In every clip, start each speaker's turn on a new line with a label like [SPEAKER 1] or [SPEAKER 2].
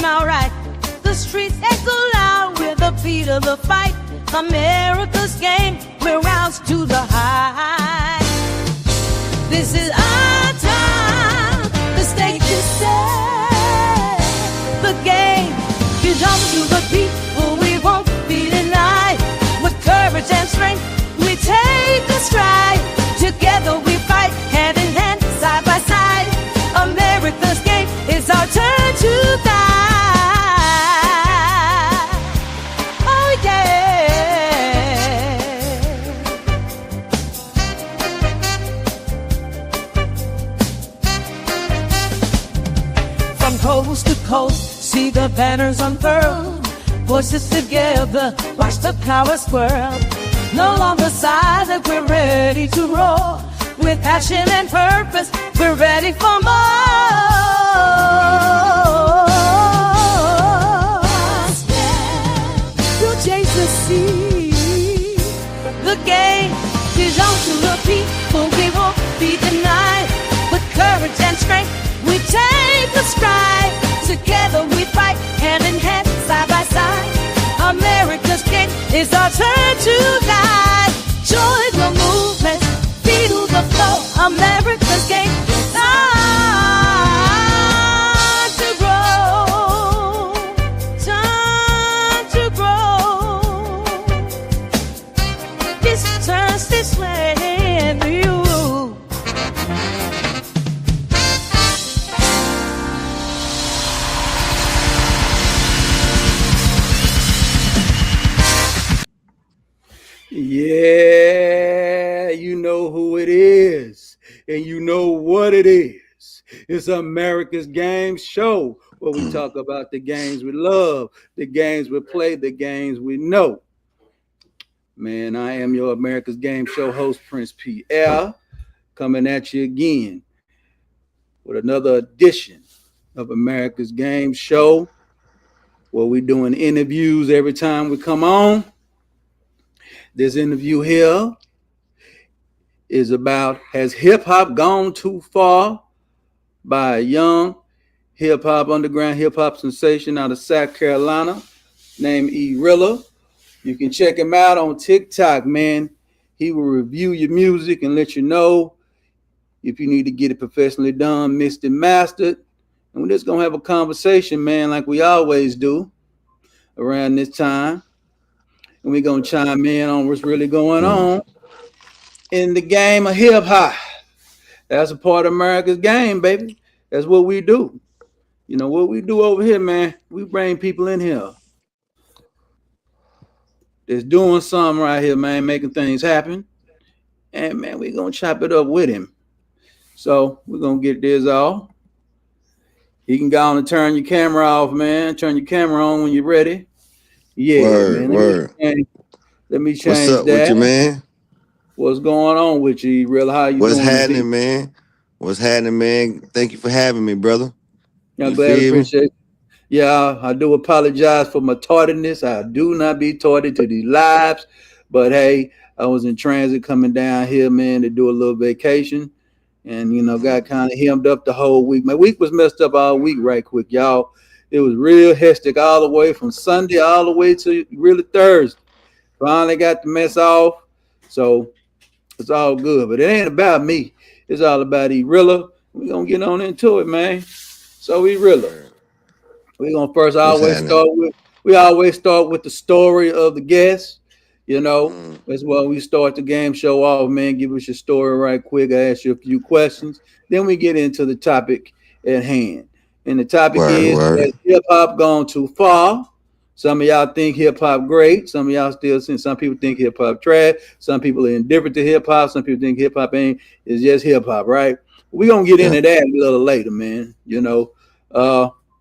[SPEAKER 1] alright. The streets echo loud with the beat of the fight. America's game, we're roused to the high. This is our time, the stage is set. The game belongs to the people, we won't be denied. With courage and strength, we take a stride. Together we fight, hand in hand, side by side. America's game, it's our turn to guide. Oh yeah. From coast to coast, see the banners unfurled. Voices together, watch the power swirl. No longer silent, we're ready to roar. With passion and purpose, we're ready for more. To chase the sea. The game belongs to the people, we won't be denied. With courage and strength, we take a stride. Together we fight, hand in hand, side by side. America's game is our turn to guide. Join the movement, feel the flow. America's game, time to grow, time to grow. This turns this way for you.
[SPEAKER 2] Yeah, you know who it is, and you know what it is. It's America's Game Show, where we talk about the games we love, the games we play, the games we know. Man, I am your America's Game Show host, Prince P.L., coming at you again with another edition of America's Game Show, where we're doing interviews every time we come on. This interview here is about, has hip-hop gone too far, by a young hip-hop, underground hip-hop sensation out of South Carolina named E-Rilla. You can check him out on TikTok, man. He will review your music and let you know if you need to get it professionally done, mixed and mastered. And we're just going to have a conversation, man, like we always do around this time. And we're going to chime in on what's really going on in the game of hip-hop. That's a part of America's game, baby. That's what we do. You know, what we do over here, man, we bring people in here that's doing something right here, man, making things happen. And, man, we're going to chop it up with him. So we're going to get this off. You can go on and turn your camera off, man. Turn your camera on when you're ready. Yeah, man. Let me change
[SPEAKER 3] What's up
[SPEAKER 2] that.
[SPEAKER 3] with you, man?
[SPEAKER 2] What's going on with you, real? How you
[SPEAKER 3] What's
[SPEAKER 2] doing?
[SPEAKER 3] happening, man? What's happening, man? Thank you for having me, brother.
[SPEAKER 2] I'm glad to appreciate it. Yeah, I do apologize for my tardiness. I do not be tardy to these lives. But hey, I was in transit coming down here, man, to do a little vacation. And, you know, got kind of hemmed up the whole week. My week was messed up all week right quick, y'all. It was real hectic all the way from Sunday all the way to really Thursday. Finally got the mess off. So it's all good. But it ain't about me. It's all about E-Rilla. We're going to get on into it, man. So E-Rilla. We're going to first always start with the story of the guest. You know, that's why we start the game show off, man. Give us your story right quick. I ask you a few questions. Then we get into the topic at hand. And the topic is, has hip-hop gone too far? Some of y'all think hip-hop great. Some of y'all still think, some people think hip-hop trash. Some people are indifferent to hip-hop. Some people think hip-hop ain't, is just hip-hop, right? We're going to get into that a little later, man. You know,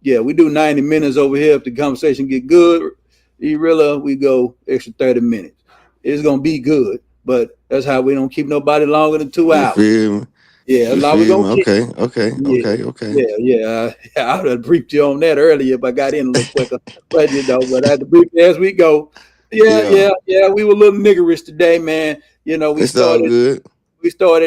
[SPEAKER 2] yeah, we do 90 minutes over here. If the conversation get good, E-Rilla, we go extra 30 minutes. It's going to be good, but that's how we don't keep nobody longer than 2 hours. Yeah, that's how we gonna
[SPEAKER 3] Okay.
[SPEAKER 2] Yeah. I would have briefed you on that earlier if I got in a little quicker. But you know, but I had to brief you as we go. Yeah. We were a little niggerish today, man. You know, we started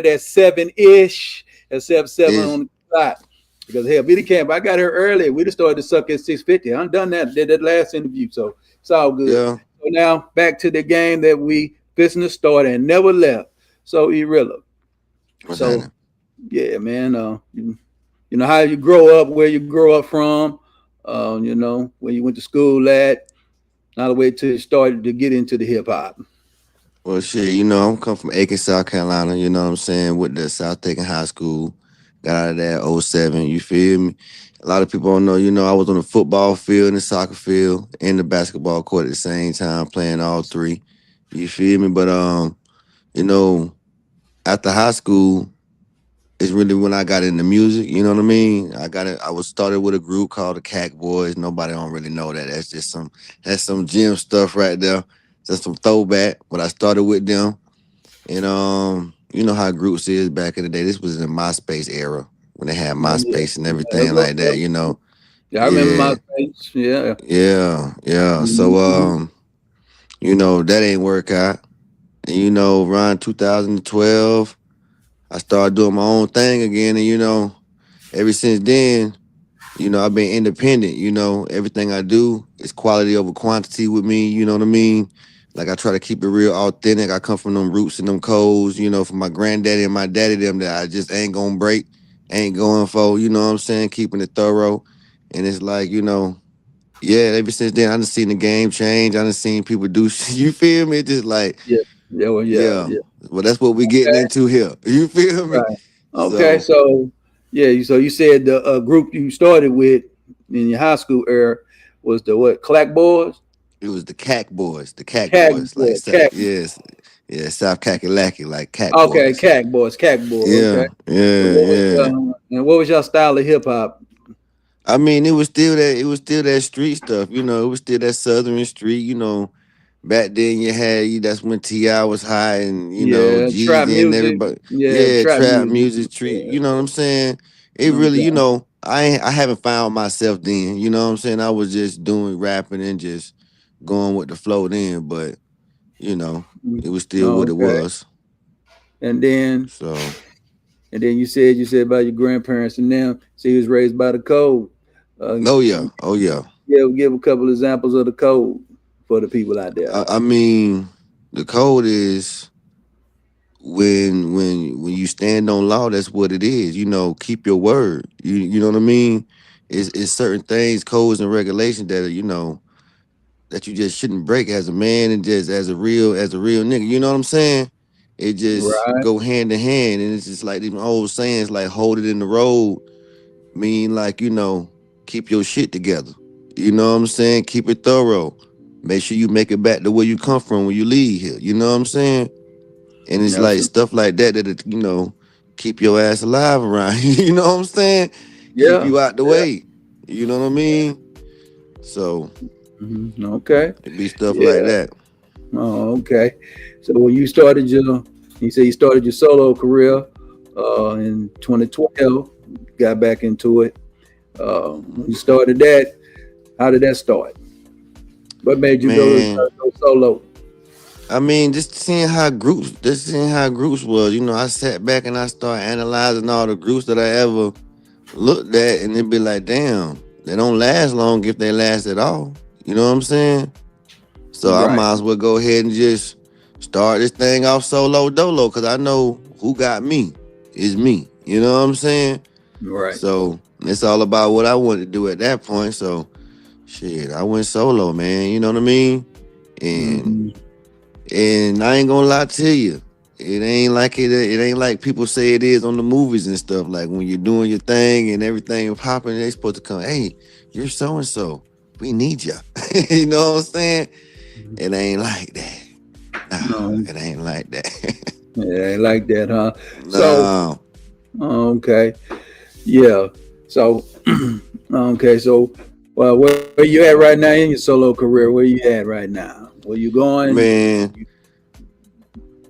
[SPEAKER 2] at 7-ish, at 7 on the clock. Because hell, Billy Camp, I got here early. We'd have started to suck at 6:50. I'm done that. Did that last interview, so it's all good.
[SPEAKER 3] Yeah.
[SPEAKER 2] So now back to the game that we business started and never left. So E-Rilla.
[SPEAKER 3] What's
[SPEAKER 2] So
[SPEAKER 3] happening?
[SPEAKER 2] yeah, man. You know how you grow up, where you grow up from. You know where you went to school at. All the way till you started to get into the hip hop.
[SPEAKER 3] Well, shit, you know, I'm come from Aiken, South Carolina. You know what I'm saying? With the South Aiken High School, got out of there '07. You feel me? A lot of people don't know. You know, I was on the football field, and the soccer field, and the basketball court at the same time, playing all three. You feel me? But you know, after high school, it's really when I got into music. You know what I mean? I was started with a group called the CAC Boys. Nobody don't really know that. That's some gym stuff right there. That's some throwback. But I started with them, and you know how groups is back in the day. This was in the MySpace era when they had
[SPEAKER 2] Oh yeah,
[SPEAKER 3] MySpace and
[SPEAKER 2] yeah,
[SPEAKER 3] everything like that. You know,
[SPEAKER 2] yeah, I remember
[SPEAKER 3] yeah,
[SPEAKER 2] my face. Yeah.
[SPEAKER 3] yeah. So
[SPEAKER 2] Mhm.
[SPEAKER 3] you know that ain't work out. And you know, around 2012, I started doing my own thing again, and you know, ever since then. You know, I've been independent. You know, everything I do is quality over quantity with me. You know what I mean? Like I try to keep it real authentic. I come from them roots and them codes, you know, from my granddaddy and my daddy, them that I just ain't gonna break, ain't going for, you know what I'm saying? Keeping it thorough. And it's like, you know, yeah, ever since then, I done seen the game change. I done seen people do shit. You feel me? Just like,
[SPEAKER 2] Yeah, yeah, well, yeah,
[SPEAKER 3] yeah.
[SPEAKER 2] yeah.
[SPEAKER 3] Well, that's what we getting
[SPEAKER 2] Okay,
[SPEAKER 3] into here. You feel me?
[SPEAKER 2] right. Okay,
[SPEAKER 3] So
[SPEAKER 2] so yeah, so you said the group you started with in your high school era was the what? Clack Boys,
[SPEAKER 3] it was the CAC
[SPEAKER 2] Cack
[SPEAKER 3] boys, like
[SPEAKER 2] Boys, Cack.
[SPEAKER 3] yes, yeah, South Kakalaki, like CAC
[SPEAKER 2] Okay,
[SPEAKER 3] boys.
[SPEAKER 2] Cack Boys, Cack Boys. Okay.
[SPEAKER 3] Yeah,
[SPEAKER 2] So
[SPEAKER 3] yeah,
[SPEAKER 2] what was
[SPEAKER 3] yeah.
[SPEAKER 2] and what was your style of hip hop?
[SPEAKER 3] I mean, it was still that street stuff, you know. It was still that Southern street, you know. Back then, that's when Ti was high, and you know
[SPEAKER 2] Yeah, trap
[SPEAKER 3] Jeezy and
[SPEAKER 2] music.
[SPEAKER 3] everybody.
[SPEAKER 2] Yeah,
[SPEAKER 3] Yeah,
[SPEAKER 2] trap
[SPEAKER 3] trap
[SPEAKER 2] music.
[SPEAKER 3] music, street.
[SPEAKER 2] Yeah.
[SPEAKER 3] You know what I'm saying? It really, you
[SPEAKER 2] Okay.
[SPEAKER 3] know, I haven't found myself then. You know what I'm saying? I was just doing rapping and just going with the flow then, but you know,
[SPEAKER 2] Mm.
[SPEAKER 3] it was still what it
[SPEAKER 2] Okay.
[SPEAKER 3] was.
[SPEAKER 2] And then
[SPEAKER 3] So,
[SPEAKER 2] you said about your grandparents and them. So you was raised by the code. Uh,
[SPEAKER 3] oh yeah, oh yeah.
[SPEAKER 2] give a couple examples of the code for the people out there.
[SPEAKER 3] I mean, the code is when you stand on law, that's what it is. You know, keep your word. You know what I mean? It's certain things, codes and regulations that are, you know, that you just shouldn't break as a man and just as a real nigga. You know what I'm saying? It just
[SPEAKER 2] Right.
[SPEAKER 3] go hand in hand, and it's just like them old sayings, like hold it in the road, mean like, you know, keep your shit together. You know what I'm saying? Keep it thorough. Make sure you make it back to where you come from when you leave here. You know what I'm saying? And it's
[SPEAKER 2] That's
[SPEAKER 3] like stuff like that, you know, keep your ass alive around. You know what I'm saying? Keep
[SPEAKER 2] yeah.
[SPEAKER 3] you out the
[SPEAKER 2] Yeah.
[SPEAKER 3] way. You know what I mean? So
[SPEAKER 2] Okay.
[SPEAKER 3] it be stuff like
[SPEAKER 2] Yeah.
[SPEAKER 3] that.
[SPEAKER 2] Oh, okay. So when you say you started your solo career in 2012, got back into it. When you started that, how did that start? What made you
[SPEAKER 3] Man,
[SPEAKER 2] go solo?
[SPEAKER 3] I mean, just seeing how groups was. You know, I sat back and I started analyzing all the groups that I ever looked at, and it'd be like, damn, they don't last long if they last at all. You know what I'm saying? So I
[SPEAKER 2] Right.
[SPEAKER 3] might as well go ahead and just start this thing off solo dolo, because I know who got me is me. You know what I'm saying?
[SPEAKER 2] Right.
[SPEAKER 3] So it's all about what I want to do at that point. So shit, I went solo, man. You know what I mean? And
[SPEAKER 2] Hmm.
[SPEAKER 3] and I ain't gonna lie to you. It ain't like it ain't like people say it is on the movies and stuff. Like when you're doing your thing and everything popping, they supposed to come, hey, you're so and so. We need you. You know what I'm saying? It ain't like that. Nah,
[SPEAKER 2] No,
[SPEAKER 3] it ain't like that.
[SPEAKER 2] it ain't like that, huh? So,
[SPEAKER 3] No.
[SPEAKER 2] okay, yeah. So, okay, so, well, where you at right now in your solo career? Where you at right now? Where you going?
[SPEAKER 3] Man,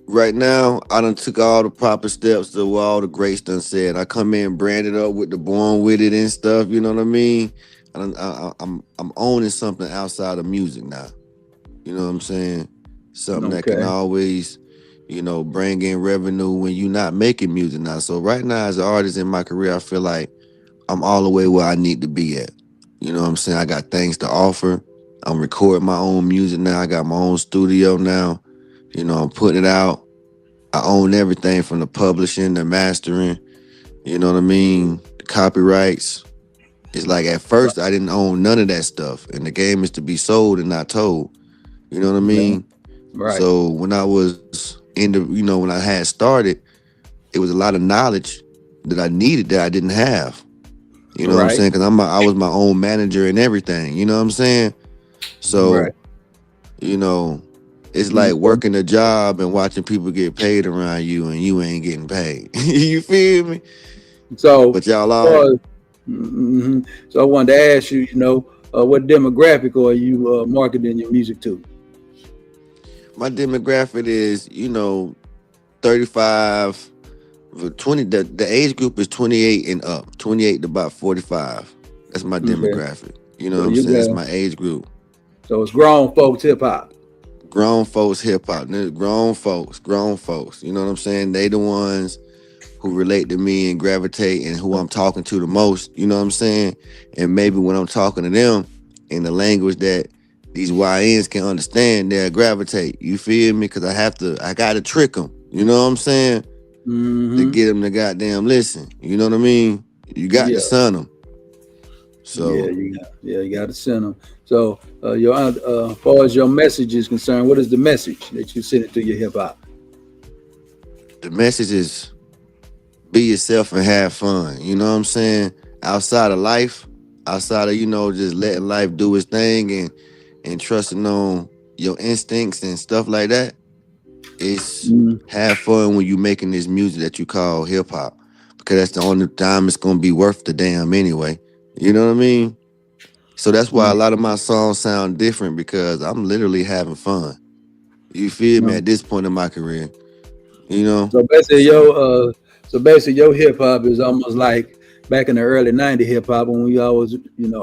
[SPEAKER 3] right now, I done took all the proper steps to what all the greats done said. I come in branded up with the born with it and stuff. You know what I mean? I'm owning something outside of music now. You know what I'm saying? Something that can
[SPEAKER 2] Okay,
[SPEAKER 3] always, you know, bring in revenue when you're not making music now. So right now, as an artist in my career, I feel like I'm all the way where I need to be at. You know what I'm saying? I got things to offer. I'm recording my own music now. I got my own studio now. You know, I'm putting it out. I own everything from the publishing, the mastering, you know what I mean? The copyrights. It's like at first I didn't own none of that stuff. And the game is to be sold and not told. You know what I
[SPEAKER 2] Yeah.
[SPEAKER 3] mean?
[SPEAKER 2] Right.
[SPEAKER 3] So when I was when I had started, it was a lot of knowledge that I needed that I didn't have. You know what I'm
[SPEAKER 2] Right.
[SPEAKER 3] saying? Because I was my own manager and everything. You know what I'm saying?
[SPEAKER 2] Right.
[SPEAKER 3] So, you know, it's
[SPEAKER 2] Mm,
[SPEAKER 3] like working a job and watching people get paid around you and you ain't getting paid. You feel me?
[SPEAKER 2] So,
[SPEAKER 3] But y'all
[SPEAKER 2] as
[SPEAKER 3] all
[SPEAKER 2] far as, so I wanted to ask you, what demographic are you marketing your music to?
[SPEAKER 3] my demographic is, 35 20. The age group is 28 and up, 28 to about 45. That's my
[SPEAKER 2] Okay.
[SPEAKER 3] demographic. You know
[SPEAKER 2] So
[SPEAKER 3] what I'm
[SPEAKER 2] you
[SPEAKER 3] saying? That's
[SPEAKER 2] got
[SPEAKER 3] my age group.
[SPEAKER 2] so it's grown folks hip hop.
[SPEAKER 3] Grown folks hip hop. Grown folks. You know what I'm saying? They the ones who relate to me and gravitate and who I'm talking to the most, you know what I'm saying? And maybe when I'm talking to them in the language that these YNs can understand, they'll gravitate. You feel me? Because I got to trick them, you know what I'm saying? To
[SPEAKER 2] Mm-hmm.
[SPEAKER 3] get them to goddamn listen, you know what I mean? You got to
[SPEAKER 2] Yeah.
[SPEAKER 3] son them.
[SPEAKER 2] Yeah,
[SPEAKER 3] So
[SPEAKER 2] you got to send them. So, as far as your message is concerned, what is the message that you send it to your hip hop?
[SPEAKER 3] the message is be yourself and have fun, you know what I'm saying? Outside of life, outside of, just letting life do its thing and trusting on your instincts and stuff like that. It's
[SPEAKER 2] Mm,
[SPEAKER 3] have fun when you making this music that you call hip hop, because that's the only time it's gonna be worth the damn anyway. You know what I mean? So that's why
[SPEAKER 2] mm,
[SPEAKER 3] a lot of my songs sound different, because I'm literally having fun. You feel me?
[SPEAKER 2] no.
[SPEAKER 3] At this point in my career, you know.
[SPEAKER 2] So basically,
[SPEAKER 3] So
[SPEAKER 2] your hip hop is almost like back in the early '90s hip hop when we always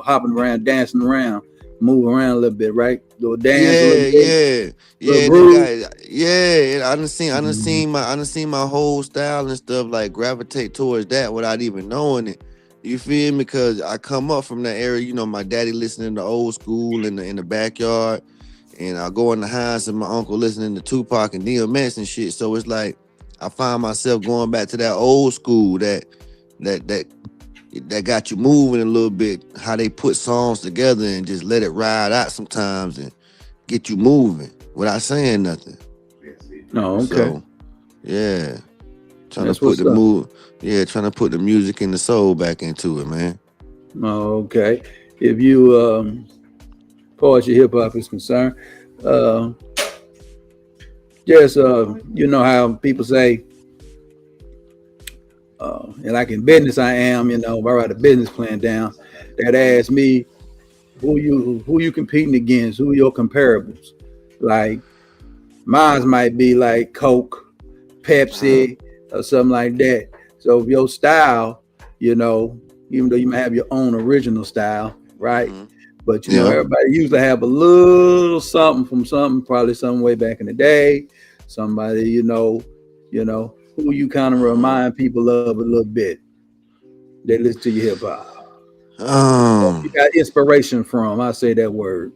[SPEAKER 2] hopping around, dancing around, moving around a little bit, right? Little dance, a little
[SPEAKER 3] yeah,
[SPEAKER 2] bit,
[SPEAKER 3] yeah,
[SPEAKER 2] little
[SPEAKER 3] yeah. And it
[SPEAKER 2] groove.
[SPEAKER 3] got yeah.
[SPEAKER 2] Mhm.
[SPEAKER 3] I done seen my whole style and stuff like gravitate towards that without even knowing it. You feel me? Because I come up from that area. My daddy listening to old school in the backyard, and I go in the house and my uncle listening to Tupac and DMX and shit. So it's like I find myself going back to that old school that that that got you moving a little bit. How they put songs together and just let it ride out sometimes and get you moving without saying nothing.
[SPEAKER 2] Oh, okay.
[SPEAKER 3] So yeah, trying to
[SPEAKER 2] That's
[SPEAKER 3] put
[SPEAKER 2] what's
[SPEAKER 3] the
[SPEAKER 2] up.
[SPEAKER 3] mood, yeah, trying to put the music and the soul back into it, man.
[SPEAKER 2] Oh, okay. If you, as far as your hip hop is concerned, uh, just you know how people say, and like in business, I am. If I write a business plan down, that asks me who you competing against, who your comparables. Like mine might be like Coke,
[SPEAKER 3] Uh-huh.
[SPEAKER 2] Pepsi, or something like that. So if your style, even though you might have your own original style, right?
[SPEAKER 3] Hmm.
[SPEAKER 2] But
[SPEAKER 3] Yeah.
[SPEAKER 2] everybody usually have a little something from something, probably some way back in the day. Somebody, who you kind of
[SPEAKER 3] Uh-huh.
[SPEAKER 2] remind people of a little bit. They listen to your hip hop. You
[SPEAKER 3] Um,
[SPEAKER 2] got inspiration from. I say that word.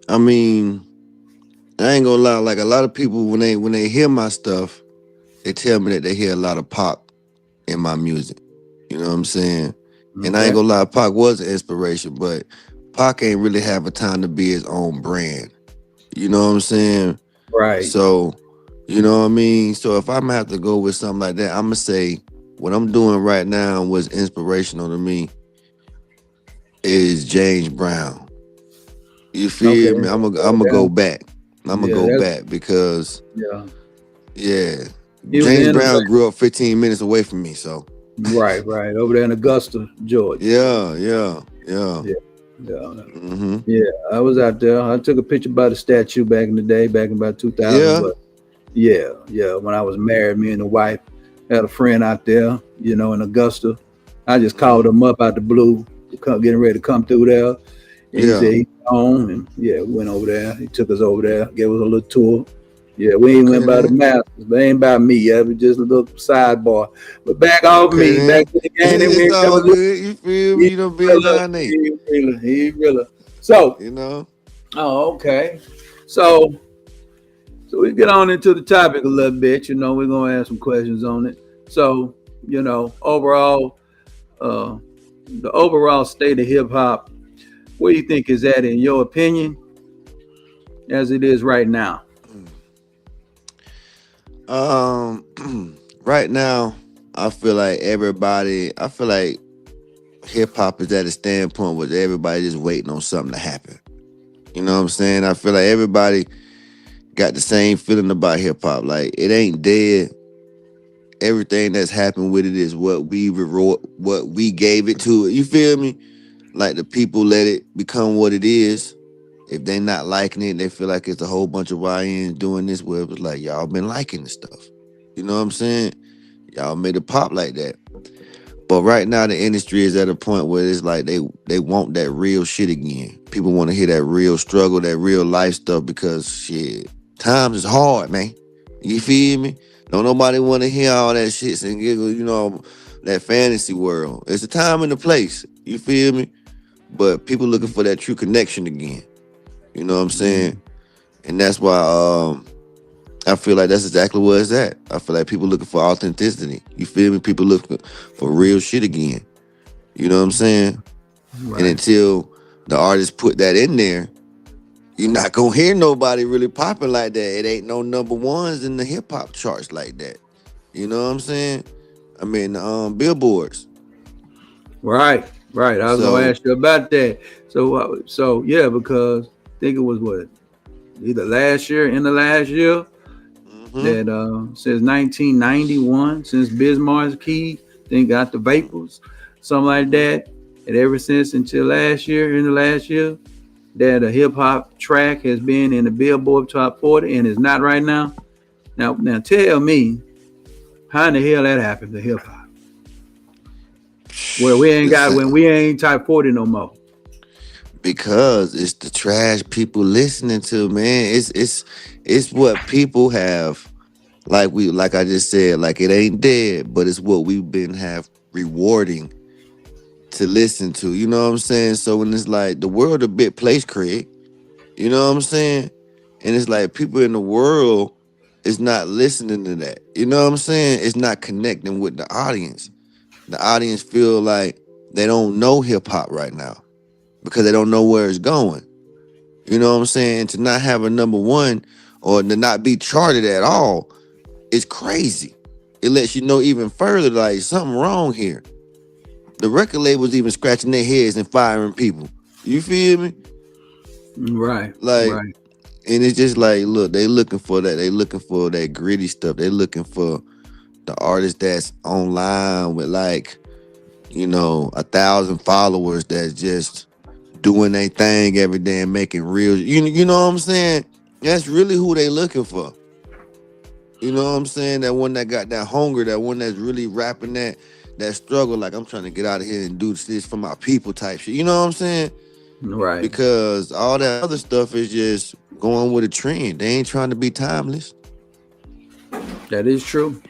[SPEAKER 3] I mean, I ain't gonna lie. Like a lot of people, when they hear my stuff, they tell me that they hear a lot of pop in my music. You know what I'm saying? And I ain't
[SPEAKER 2] Okay.
[SPEAKER 3] gonna lie, Pac was an inspiration, but Pac ain't really have a time to be his own brand. You know what I'm saying?
[SPEAKER 2] Right.
[SPEAKER 3] So, you know what I mean? So if I'm gonna have to go with something like that, I'm gonna say what I'm doing right now was inspirational to me is James Brown. You
[SPEAKER 2] Okay.
[SPEAKER 3] feel me? I'm gonna
[SPEAKER 2] Yeah.
[SPEAKER 3] go back. I'm gonna
[SPEAKER 2] Yeah.
[SPEAKER 3] go
[SPEAKER 2] That's
[SPEAKER 3] back because
[SPEAKER 2] yeah.
[SPEAKER 3] yeah,
[SPEAKER 2] He was
[SPEAKER 3] James
[SPEAKER 2] an innovator.
[SPEAKER 3] Brown grew up 15 minutes away from me. So
[SPEAKER 2] Right. Right. Over there in Augusta, Georgia.
[SPEAKER 3] yeah, yeah, yeah.
[SPEAKER 2] Yeah. Yeah.
[SPEAKER 3] Mm-hmm.
[SPEAKER 2] Yeah. I was out there. I took a picture by the statue back in the day, back in about 2000.
[SPEAKER 3] Yeah.
[SPEAKER 2] But yeah. Yeah. When I was married, me and the wife had a friend out there, in Augusta. I just called
[SPEAKER 3] Mm-hmm.
[SPEAKER 2] him up out the blue, getting ready to come through there. And he
[SPEAKER 3] Yeah.
[SPEAKER 2] said he's home. And yeah, we went over there. He took us over there, gave us a little tour. Yeah, we ain't
[SPEAKER 3] Okay
[SPEAKER 2] went by the
[SPEAKER 3] then.
[SPEAKER 2] masters, but ain't by me. Yeah, it was just a little sidebar. But back off
[SPEAKER 3] Okay
[SPEAKER 2] me, back
[SPEAKER 3] then.
[SPEAKER 2] to the game that we
[SPEAKER 3] It's
[SPEAKER 2] ain't never
[SPEAKER 3] all
[SPEAKER 2] looked.
[SPEAKER 3] good. You feel me?
[SPEAKER 2] He
[SPEAKER 3] You done been
[SPEAKER 2] real,
[SPEAKER 3] down there.
[SPEAKER 2] he real. So,
[SPEAKER 3] You know?
[SPEAKER 2] oh, okay. So, so we get on into the topic a little bit. You know, we're gonna ask some questions on it. So, you know, overall, uh, the overall state of hip hop, where do you think is that in your opinion, as it is right now?
[SPEAKER 3] Um, right now, I feel like hip hop is at a standpoint where everybody just waiting on something to happen. You know what I'm saying? I feel like everybody got the same feeling about hip hop. Like it ain't dead. Everything that's happened with it is what we gave it to it. You feel me? Like the people let it become what it is. If they not liking it, they feel like it's a whole bunch of YNs doing this. Where it was like y'all been liking the stuff. You know what I'm saying? Y'all made it pop like that. But right now the industry is at a point where it's like they want that real shit again. People want to hear that real struggle, that real life stuff because shit, times is hard, man. You feel me? Don't nobody want to hear all that shit and giggle, that fantasy world. It's a time and a place. You feel me? But people looking for that true connection again. You know what I'm saying? And that's why I feel like that's exactly where it's at. I feel like people looking for authenticity. You feel me? People looking for real shit again. You know what I'm saying? And
[SPEAKER 2] Right.
[SPEAKER 3] until the artist put that in there, you're not gonna hear nobody really popping like that. It ain't no number ones in the hip hop charts like that. You know what I'm saying? I mean, billboards.
[SPEAKER 2] Right, right. I was gonna
[SPEAKER 3] So
[SPEAKER 2] ask you about that. So yeah, because I think it was what either last year, in the last year,
[SPEAKER 3] hmm
[SPEAKER 2] that since 1991, since Bismarck's Key, then got the Vapors, something like
[SPEAKER 3] hmm
[SPEAKER 2] that, and ever since until last year, in the last year, that a hip hop track has been in the Billboard Top 40 and is not right now. Now tell me how in the hell that happened to hip hop, where we ain't got when
[SPEAKER 3] listen,
[SPEAKER 2] we ain't top 40 no more.
[SPEAKER 3] because it's the trash people listening to, man. It's what people have. Like I just said, like it ain't dead, but it's what we've been have rewarding to listen to. You know what I'm saying? So when it's like the world a bit place, Craig, you know what I'm saying? And it's like people in the world is not listening to that. You know what I'm saying? It's not connecting with the audience. The audience feel like they don't know hip hop right now because they don't know where it's going. You know what I'm saying? And to not have a number one or to not be charted at all is crazy. It lets you know even further like something wrong here. The record labels even scratching their heads and firing people. You feel me?
[SPEAKER 2] Right,
[SPEAKER 3] Like,
[SPEAKER 2] right.
[SPEAKER 3] and it's just like, look, they looking for that. They looking for that gritty stuff. They looking for the artist that's online with like, 1,000 followers that's just doing their thing every day and making real. You know what I'm saying? That's really who they looking for. You know what I'm saying? That one that got that hunger, that one that's really rapping that struggle, like I'm trying to get out of here and do this for my people type shit. You know what I'm saying?
[SPEAKER 2] Right.
[SPEAKER 3] Because all that other stuff is just going with a trend. They ain't trying to be timeless.
[SPEAKER 2] That is true.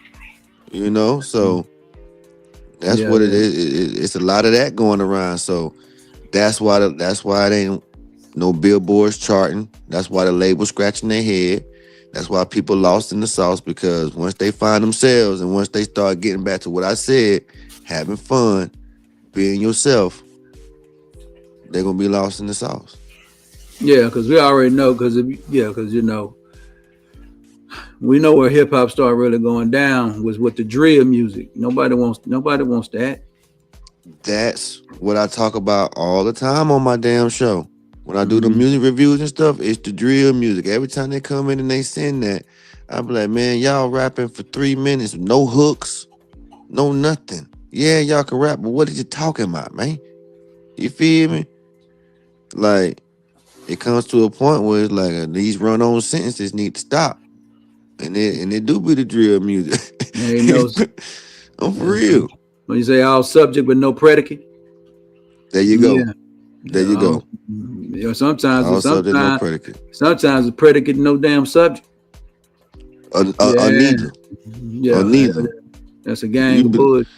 [SPEAKER 3] So that's
[SPEAKER 2] Yeah,
[SPEAKER 3] what it
[SPEAKER 2] yeah.
[SPEAKER 3] is. It's a lot of that going around. So that's why it ain't no billboards charting. That's why the label scratching their head. That's why people lost in the sauce because once they find themselves and once they start getting back to what I said, having fun, being yourself, they're gonna be lost in the sauce.
[SPEAKER 2] Yeah, because we already know. Because we know where hip hop started really going down was with the drill music. Nobody wants that.
[SPEAKER 3] That's what I talk about all the time on my damn show. When I do the
[SPEAKER 2] Hmm.
[SPEAKER 3] music reviews and stuff, it's the drill music. Every time they come in and they send that, I be like, man, y'all rapping for 3 minutes, no hooks, no nothing. Yeah, y'all can rap, but what are you talking about, man? You feel me? Like, it comes to a point where it's like these run-on sentences need to stop. And it do be the drill music.
[SPEAKER 2] Ain't no.
[SPEAKER 3] I'm for real.
[SPEAKER 2] When you say all subject but no predicate.
[SPEAKER 3] There you
[SPEAKER 2] Yeah.
[SPEAKER 3] go. There
[SPEAKER 2] Yeah.
[SPEAKER 3] you go.
[SPEAKER 2] Sometimes
[SPEAKER 3] All
[SPEAKER 2] it's
[SPEAKER 3] subject, no predicate.
[SPEAKER 2] sometimes the predicate no damn subject.
[SPEAKER 3] or
[SPEAKER 2] Yeah,
[SPEAKER 3] neither. Or
[SPEAKER 2] yeah.
[SPEAKER 3] neither.
[SPEAKER 2] That's a gang
[SPEAKER 3] You
[SPEAKER 2] of
[SPEAKER 3] be,
[SPEAKER 2] bullshit.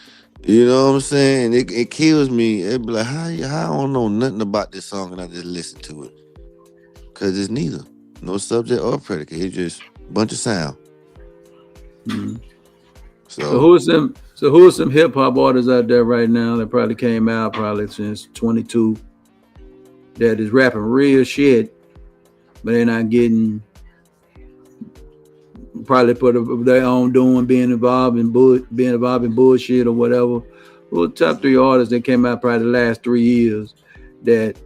[SPEAKER 3] you know what I'm saying? It kills me. It be like, how I don't know nothing about this song and I just listen to it. Cause it's neither. No subject or predicate. It's just a bunch of sound.
[SPEAKER 2] Mhm. So
[SPEAKER 3] So
[SPEAKER 2] who are some hip hop artists out there right now that probably came out probably since 22 that is rapping real shit, but they're not getting probably for their own doing, being involved in bullshit or whatever. Who are the top three artists that came out probably the last 3 years that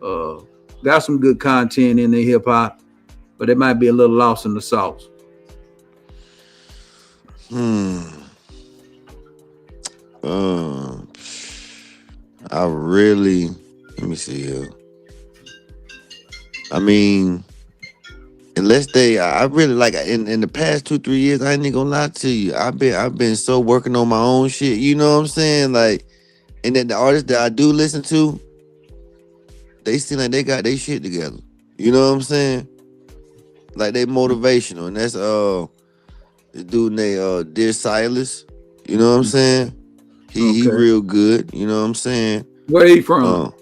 [SPEAKER 2] uh, got some good content in their hip hop, but they might be a little lost in the sauce.
[SPEAKER 3] uh, I really let me see here. I mean, unless I really like in the past 2-3 years, I ain't even gonna lie to you. I've been so working on my own shit. You know what I'm saying? Like, and then the artists that I do listen to, they seem like they got their shit together. You know what I'm saying? Like they motivational, and that's the dude named Dear Silas. You know what I'm saying? He
[SPEAKER 2] Okay,
[SPEAKER 3] real good. You know what I'm saying?
[SPEAKER 2] where he
[SPEAKER 3] Uh,
[SPEAKER 2] from?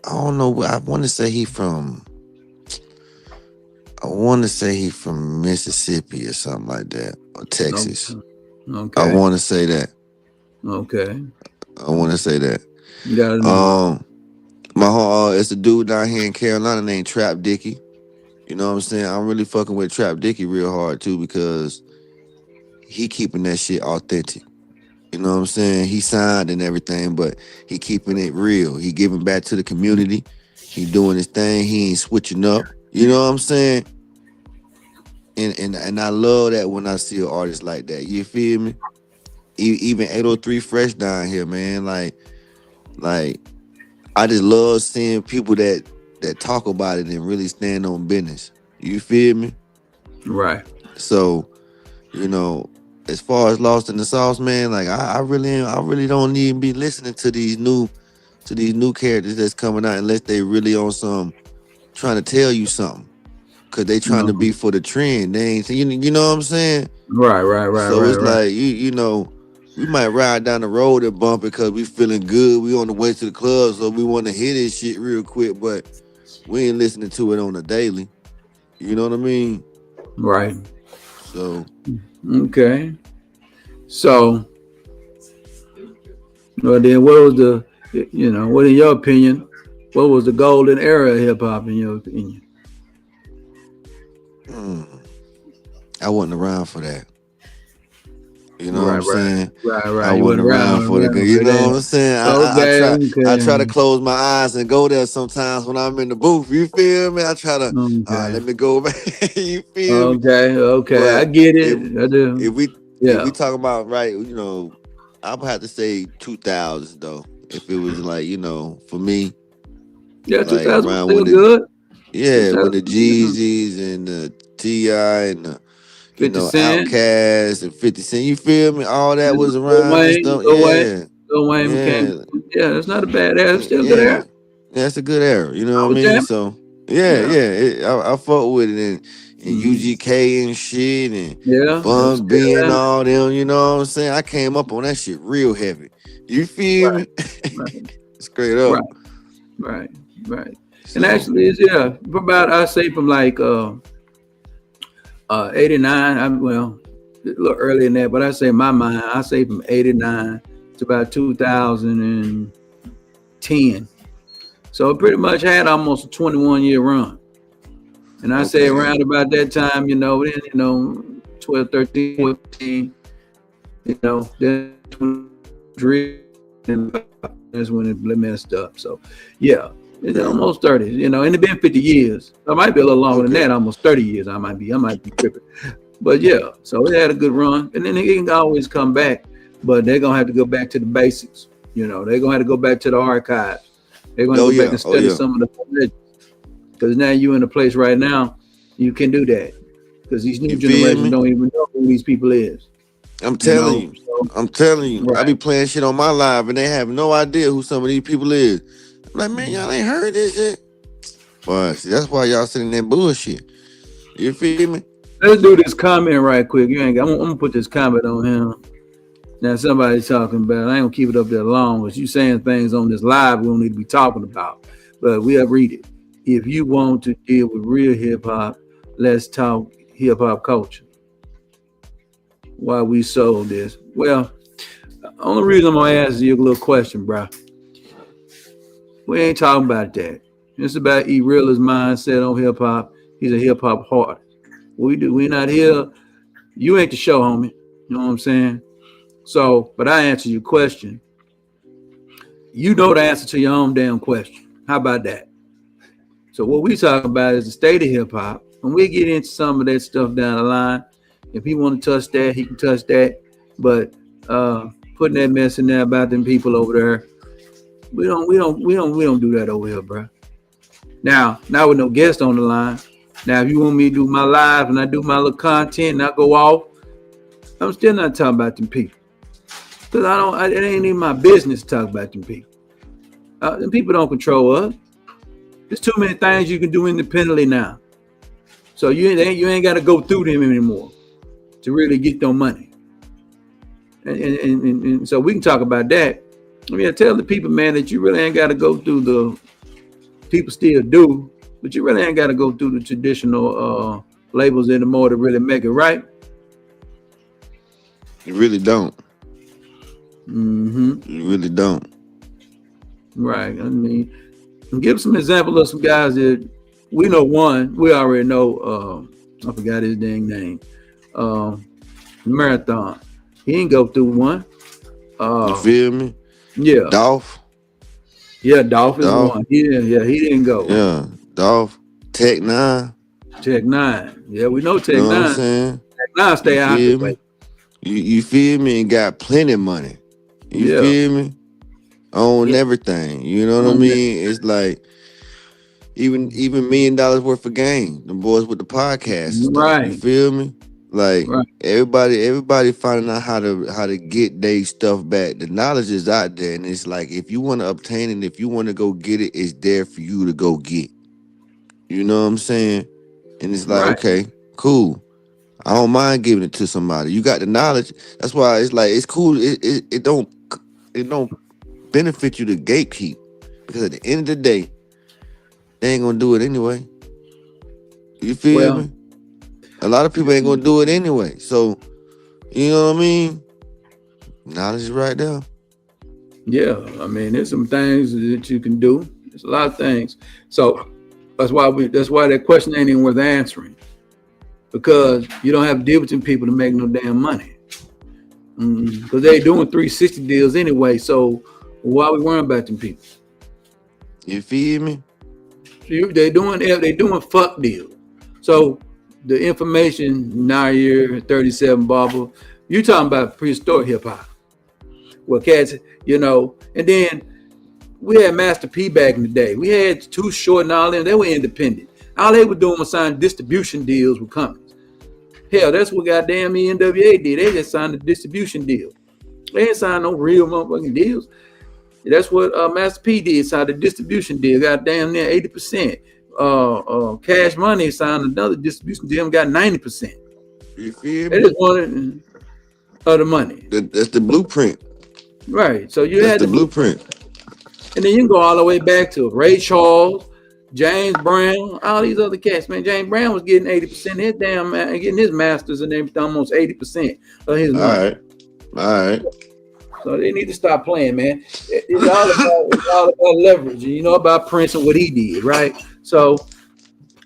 [SPEAKER 3] I don't know. I want to say he from. I want to say he from Mississippi or something like that, or Texas.
[SPEAKER 2] Okay,
[SPEAKER 3] I
[SPEAKER 2] okay,
[SPEAKER 3] want to say that.
[SPEAKER 2] okay.
[SPEAKER 3] I want to say that.
[SPEAKER 2] You got
[SPEAKER 3] Um, my whole it's a dude down here in Carolina named Trap Dicky. You know what I'm saying? I'm really fucking with Trap Dicky real hard too because he keeping that shit authentic. You know what I'm saying? He signed and everything, but he keeping it real. He giving back to the community. He doing his thing. He ain't switching up. You know what I'm saying? And I love that when I see an artist like that. You feel me? Even 803 Fresh down here, man. Like I just love seeing people that talk about it and really stand on business. You feel me?
[SPEAKER 2] right.
[SPEAKER 3] So, you know, as far as Lost in the Sauce, man, like I really don't even be listening to these new characters that's coming out unless they really on some trying to tell you something. Cause they trying
[SPEAKER 2] No.
[SPEAKER 3] to be for the trend. They ain't you know what I'm saying?
[SPEAKER 2] Right, right, right,
[SPEAKER 3] So
[SPEAKER 2] right,
[SPEAKER 3] it's
[SPEAKER 2] right.
[SPEAKER 3] like you know, we might ride down the road and bump it because we feeling good. We on the way to the club, so we want to hit this shit real quick, but we ain't listening to it on a daily. You know what I mean?
[SPEAKER 2] Right.
[SPEAKER 3] So
[SPEAKER 2] Okay. So, well, then what was what in your opinion, what was the golden era of hip hop in your opinion?
[SPEAKER 3] mm, I wasn't around for that. You know what
[SPEAKER 2] Right,
[SPEAKER 3] I'm
[SPEAKER 2] right,
[SPEAKER 3] saying?
[SPEAKER 2] right,
[SPEAKER 3] I
[SPEAKER 2] right. You
[SPEAKER 3] wasn't
[SPEAKER 2] went
[SPEAKER 3] around for the good.
[SPEAKER 2] around
[SPEAKER 3] You
[SPEAKER 2] for
[SPEAKER 3] know what
[SPEAKER 2] that.
[SPEAKER 3] I'm saying?
[SPEAKER 2] Okay,
[SPEAKER 3] I try to
[SPEAKER 2] okay,
[SPEAKER 3] close my eyes and go there sometimes when I'm in the booth. You feel me? I try to
[SPEAKER 2] okay,
[SPEAKER 3] let me go back. You feel me?
[SPEAKER 2] okay, okay. I
[SPEAKER 3] But
[SPEAKER 2] get
[SPEAKER 3] if
[SPEAKER 2] it. I do.
[SPEAKER 3] if we if we
[SPEAKER 2] Yeah,
[SPEAKER 3] talk about right, I would have to say 2000s though. If it was like for me,
[SPEAKER 2] yeah. Two
[SPEAKER 3] like
[SPEAKER 2] thousand was
[SPEAKER 3] around
[SPEAKER 2] still good. Two
[SPEAKER 3] when the
[SPEAKER 2] thousand, yeah.
[SPEAKER 3] Jeezys and the Ti and the
[SPEAKER 2] 50 Cent,
[SPEAKER 3] Outkast and 50 Cent, you feel me? All that was
[SPEAKER 2] Lil
[SPEAKER 3] around and
[SPEAKER 2] Wayne,
[SPEAKER 3] stuff.
[SPEAKER 2] Lil Wayne,
[SPEAKER 3] Yeah,
[SPEAKER 2] Lil Wayne came.
[SPEAKER 3] yeah,
[SPEAKER 2] Yeah, it's not a bad era. It's still a good
[SPEAKER 3] yeah.
[SPEAKER 2] era.
[SPEAKER 3] That's a good era. You know
[SPEAKER 2] I
[SPEAKER 3] what I
[SPEAKER 2] was
[SPEAKER 3] mean?
[SPEAKER 2] jamming.
[SPEAKER 3] So yeah,
[SPEAKER 2] Yeah.
[SPEAKER 3] yeah. I fuck with it and
[SPEAKER 2] Hmm.
[SPEAKER 3] UGK and shit and
[SPEAKER 2] Yeah, it was
[SPEAKER 3] Bun
[SPEAKER 2] still
[SPEAKER 3] B and
[SPEAKER 2] there.
[SPEAKER 3] all them. You know what I'm saying? I came up on that shit real heavy. You feel
[SPEAKER 2] Right,
[SPEAKER 3] me?
[SPEAKER 2] right,
[SPEAKER 3] Straight
[SPEAKER 2] right,
[SPEAKER 3] up.
[SPEAKER 2] right, right. And
[SPEAKER 3] So
[SPEAKER 2] actually, it's from about I say from like 89. Well, a little earlier than that, but I say in my mind, I say from 89 to about 2010. So it pretty much had almost a 21-year run. And I say
[SPEAKER 3] okay.
[SPEAKER 2] around about that time, then 12, 13, 14, then that's when it messed up. So yeah, it's
[SPEAKER 3] Okay.
[SPEAKER 2] almost 30, and it been 50 years. It might be a little longer than
[SPEAKER 3] Okay.
[SPEAKER 2] that, almost 30 years. I might be tripping. But yeah, so it had a good run. And then it can always come back, but they're gonna have to go back to the basics. They're gonna have to go back to the archives. They're gonna
[SPEAKER 3] Oh
[SPEAKER 2] go back
[SPEAKER 3] yeah.
[SPEAKER 2] and
[SPEAKER 3] Oh
[SPEAKER 2] study
[SPEAKER 3] yeah.
[SPEAKER 2] some of the, because now you're in a place right now you can do that. Because these new
[SPEAKER 3] You feel
[SPEAKER 2] generations
[SPEAKER 3] me?
[SPEAKER 2] don't even know who these people is.
[SPEAKER 3] I'm telling you.
[SPEAKER 2] So
[SPEAKER 3] I'm telling you. I
[SPEAKER 2] right.
[SPEAKER 3] be playing shit on my live and they have no idea who some of these people is. I'm like, man, y'all ain't heard this shit. But see, that's why y'all sitting there bullshit. You feel me?
[SPEAKER 2] Let's do this comment right quick. I'm gonna put this comment on him. Now somebody's talking about. I ain't gonna keep it up there long, but you saying things on this live we don't need to be talking about. But we'll read it. If you want to deal with real hip hop, let's talk hip hop culture. Why we sold this? Well, the only reason I'm gonna ask you a little question, bro. We ain't talking about that. It's about E-Rilla's mindset on hip hop. He's a hip hop heart. We not here. You ain't the show, homie. You know what I'm saying? So, but I answer your question. You know the answer to your own damn question. How about that? So what we talk about is the state of hip hop. When we get into some of that stuff down the line, if he want to touch that, he can touch that. But putting that mess in there about them people over there, we don't do that over here, bro. Now with no guest on the line. Now, if you want me to do my live and I do my little content and I go off, I'm still not talking about them people. Because it ain't even my business to talk about them people. Them people don't control us. There's too many things you can do independently now. So you ain't got to go through them anymore to really get their money. And so we can talk about that. I mean, I tell the people, man, that you really ain't got to go through the, people still do, but you really ain't got to go through the traditional labels anymore to really make it right.
[SPEAKER 3] You really don't.
[SPEAKER 2] Mm-hmm.
[SPEAKER 3] You really don't.
[SPEAKER 2] Right. I mean, give some example of some guys that we know. One, we already know. I forgot his dang name. Marathon. He didn't go through one.
[SPEAKER 3] You feel me?
[SPEAKER 2] Yeah.
[SPEAKER 3] Dolph.
[SPEAKER 2] Yeah, Dolph is one. Yeah, he didn't go.
[SPEAKER 3] Yeah, Dolph. Tech 9.
[SPEAKER 2] Tech 9. Yeah, we know Tech 9.
[SPEAKER 3] You know what I'm saying?
[SPEAKER 2] Tech 9 stay out the way.
[SPEAKER 3] You feel me? And got plenty of money. You feel me? On everything. You know what I mean? It's like even $1 million worth of game. The boys with the podcast.
[SPEAKER 2] Right.
[SPEAKER 3] You feel me? Like everybody finding out how to get their stuff back. The knowledge is out there, and it's like if you want to obtain it, if you want to go get it, it's there for you to go get. You know what I'm saying? And it's like, okay, cool. I don't mind giving it to somebody. You got the knowledge. That's why it's like it's cool. It don't benefit you to gatekeep, because at the end of the day, they ain't gonna do it anyway. You feel me? A lot of people ain't gonna do it anyway. So, you know what I mean? Knowledge is right there.
[SPEAKER 2] Yeah, I mean, there's some things that you can do. There's a lot of things. So that's why that question ain't even worth answering, because you don't have to deal with them people to make no damn money. Because they doing 360 deals anyway. So why are we worrying about them people?
[SPEAKER 3] You feel me?
[SPEAKER 2] They doing fuck deals. So the information, Nair, 37 Barber, you talking about prehistoric hip hop. Well, cats, you know, and then we had Master P back in the day. We had Too Short and all them. They were independent. All they were doing was signing distribution deals with companies. Hell, that's what goddamn NWA did. They just signed a distribution deal. They didn't sign no real motherfucking deals. That's what Master P did, signed a distribution deal. Got damn near 80%. Cash Money signed another distribution deal and got 90%.
[SPEAKER 3] You feel me?
[SPEAKER 2] They just wanted other money.
[SPEAKER 3] That's the blueprint.
[SPEAKER 2] Right. So you
[SPEAKER 3] that's
[SPEAKER 2] had
[SPEAKER 3] the blueprint.
[SPEAKER 2] And then you can go all the way back to Ray Charles, James Brown, all these other cats. Man, James Brown was getting 80% of his damn, getting his masters and everything, almost 80% of his money.
[SPEAKER 3] All right.
[SPEAKER 2] So they need to stop playing, man. It's all about leverage. You know about Prince and what he did, right? So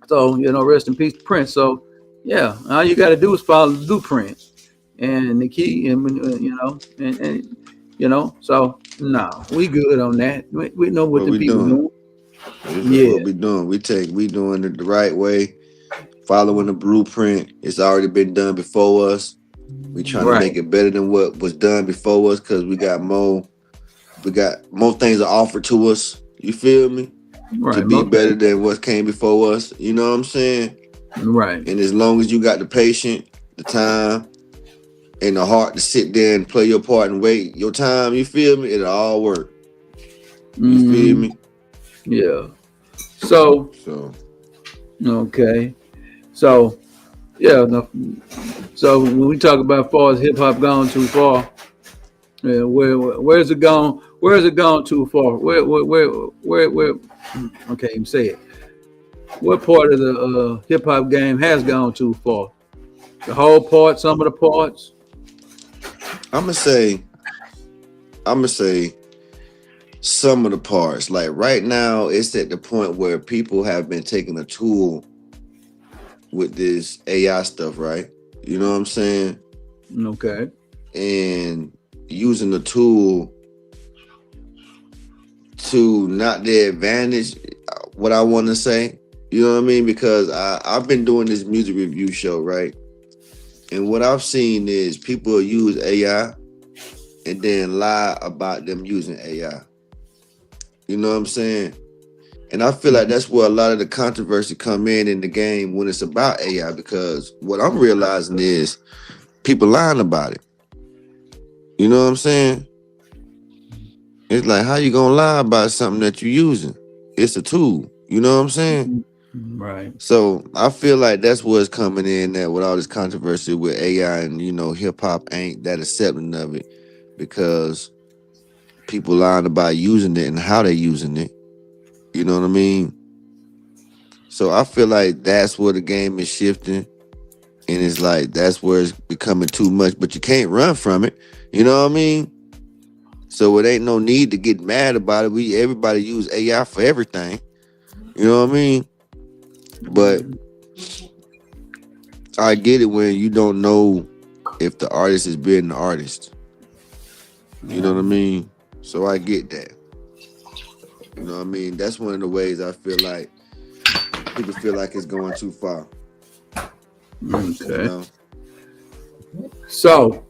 [SPEAKER 2] you know, rest in peace, Prince. So yeah, all you got to do is follow the blueprint and the key, and you know, and you know. So no, we good on that. We know what the people doing.
[SPEAKER 3] This is what we doing. We doing it the right way, following the blueprint. It's already been done before us. We trying to make it better than what was done before us, because we got more things offered to us. You feel me? Right. To be better than what came before us. You know what I'm saying?
[SPEAKER 2] Right.
[SPEAKER 3] And as long as you got the patience, the time, and the heart to sit there and play your part and wait your time, you feel me? It'll all work. You feel me?
[SPEAKER 2] Yeah. So okay. So Yeah. No, so when we talk about far as hip hop gone too far, yeah, where's it gone? Where's it gone too far? Where? I can't even say it. What part of the hip hop game has gone too far? The whole part, some of the parts.
[SPEAKER 3] I'm gonna say, I'm gonna say some of the parts. Like right now, it's at the point where people have been taking a tool with this AI stuff, right? You know what I'm saying?
[SPEAKER 2] Okay.
[SPEAKER 3] And using the tool to not their advantage. What I want to say, you know what I mean? Because I've been doing this music review show, right? And what I've seen is people use AI and then lie about them using AI. You know what I'm saying? And I feel like that's where a lot of the controversy come in the game when it's about AI, because what I'm realizing is people lying about it. You know what I'm saying? It's like, how you gonna lie about something that you're using? It's a tool. You know what I'm saying?
[SPEAKER 2] Right.
[SPEAKER 3] So I feel like that's what's coming in there with all this controversy with AI, and hip hop ain't that accepting of it because people lying about using it and how they using it. You know what I mean? So I feel like that's where the game is shifting, and it's like that's where it's becoming too much. But you can't run from it. You know what I mean? So it ain't no need to get mad about it. Everybody use AI for everything. You know what I mean? But I get it when you don't know if the artist is being the artist. You know what I mean? So I get that. You know what I mean? That's one of the ways I feel like people feel like it's going too far.
[SPEAKER 2] Okay. So,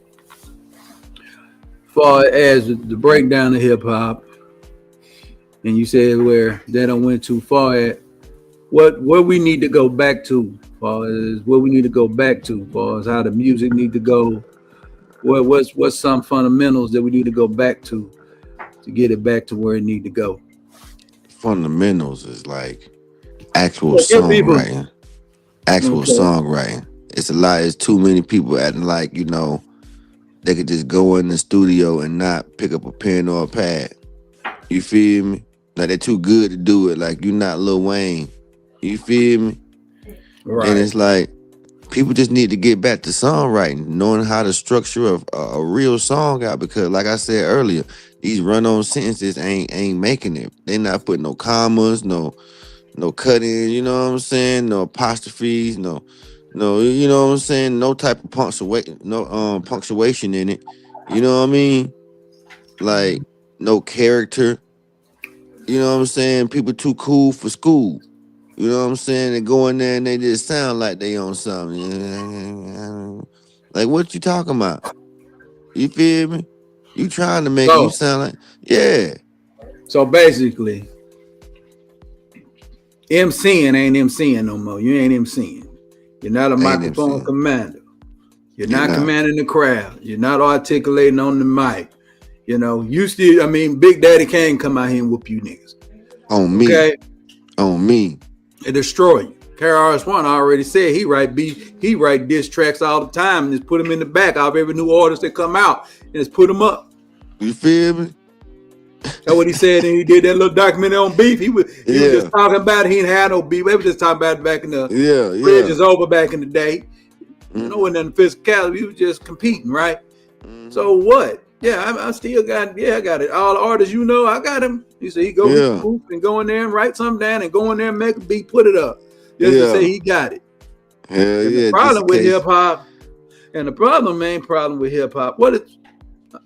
[SPEAKER 2] far as the breakdown of hip hop, and you said where they don't went too far at, where we need to go back to, far as where we need to go back to, far as how the music need to go. What's some fundamentals that we need to go back to get it back to where it need to go?
[SPEAKER 3] Fundamentals is like actual
[SPEAKER 2] Yeah, people.
[SPEAKER 3] songwriting. Actual songwriting. It's a lot. It's too many people acting like, they could just go in the studio and not pick up a pen or a pad. You feel me? Like they're too good to do it. Like you're not Lil Wayne. You feel me?
[SPEAKER 2] Right.
[SPEAKER 3] And it's like people just need to get back to songwriting, knowing how to structure a real song out. Because like I said earlier, these run-on sentences ain't making it. They not putting no commas, no cutting. You know what I'm saying? No apostrophes, no. You know what I'm saying? No type of punctuation in it. You know what I mean? Like no character. You know what I'm saying? People too cool for school. You know what I'm saying? They go in there and they just sound like they on something. Like what you talking about? You feel me? You trying to make it, you sound like, yeah.
[SPEAKER 2] So basically, MCing ain't MCing no more. You ain't MCing. You're not a microphone commander. You're not commanding the crowd. You're not articulating on the mic. You still, Big Daddy Kane come out here and whoop you niggas.
[SPEAKER 3] On me. Okay? On me.
[SPEAKER 2] It destroy you. KRS-One already said he write diss tracks all the time and just put them in the back of every new artist that come out and just put them up.
[SPEAKER 3] You feel me?
[SPEAKER 2] That's what he said, and he did that little documentary on beef. He was just talking about it. He ain't had no beef. We was just talking about it back in the bridge is over back in the day. It wasn't nothing physicality. We was just competing, right? So what? Yeah, I still got. Yeah, I got it. All the artists, I got him. He said he go and go in there and write something down and go in there and make a beat, put it up. Just to say he got it.
[SPEAKER 3] Hell
[SPEAKER 2] and the problem with hip hop, and the main problem with hip hop,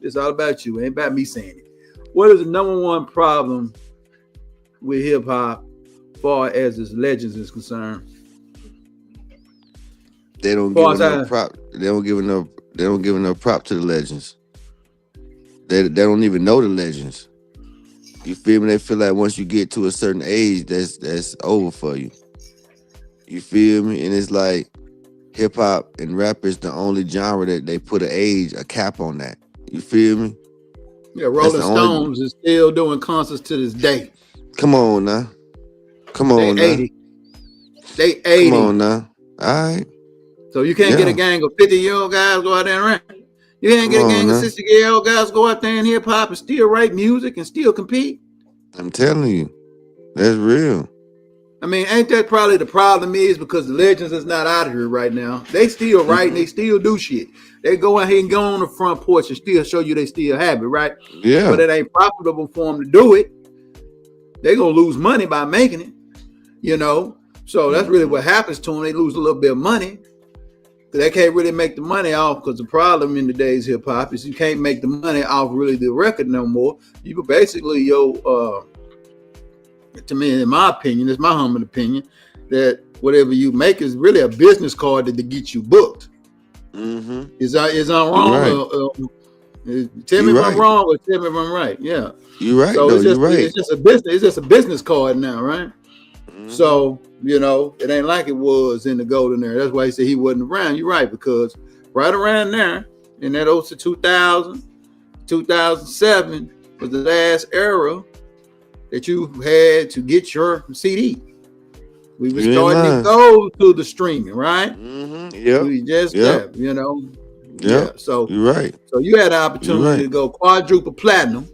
[SPEAKER 2] it's all about you. It ain't about me saying it. What is the number one problem with hip hop, far as its legends is concerned?
[SPEAKER 3] They don't give enough prop. They don't give enough prop to the legends. They don't even know the legends. You feel me? They feel like once you get to a certain age, that's over for you. You feel me? And it's like hip hop and rap is the only genre that they put a cap on that. You feel me?
[SPEAKER 2] Yeah, Rolling Stones is still doing concerts to this day.
[SPEAKER 3] Come on now.
[SPEAKER 2] They 80. They 80.
[SPEAKER 3] Come on now. All right.
[SPEAKER 2] So you can't get a gang of 50-year-old guys go out there and rap. You can't get a gang of 60-year-old guys go out there and hip hop and still write music and still compete.
[SPEAKER 3] I'm telling you, that's real.
[SPEAKER 2] I mean, ain't that probably the problem is because the legends is not out here right now. They still write and they still do shit. They go ahead and go on the front porch and still show you they still have it, right?
[SPEAKER 3] Yeah.
[SPEAKER 2] But it ain't profitable for them to do it. They gonna lose money by making it, you know? So that's really what happens to them. They lose a little bit of money. They can't really make the money off because the problem in today's hip hop is you can't make the money off really the record no more. You can basically, to me, in my opinion, it's my humble opinion, that whatever you make is really a business card to get you booked. Is I wrong? Right. Tell me if I'm wrong or tell me if I'm right. Yeah,
[SPEAKER 3] you're right.
[SPEAKER 2] So
[SPEAKER 3] you're right.
[SPEAKER 2] It's just a business. It's just a business card now, right? So it ain't like it was in the golden era. That's why he said he wasn't around. You're right, because right around there in that 2000, 2007 was the last era that you had to get your CD. We were starting to go to the streaming, right?
[SPEAKER 3] Yeah.
[SPEAKER 2] We just kept,
[SPEAKER 3] Yeah.
[SPEAKER 2] So
[SPEAKER 3] you're right.
[SPEAKER 2] So you had the opportunity to go quadruple platinum.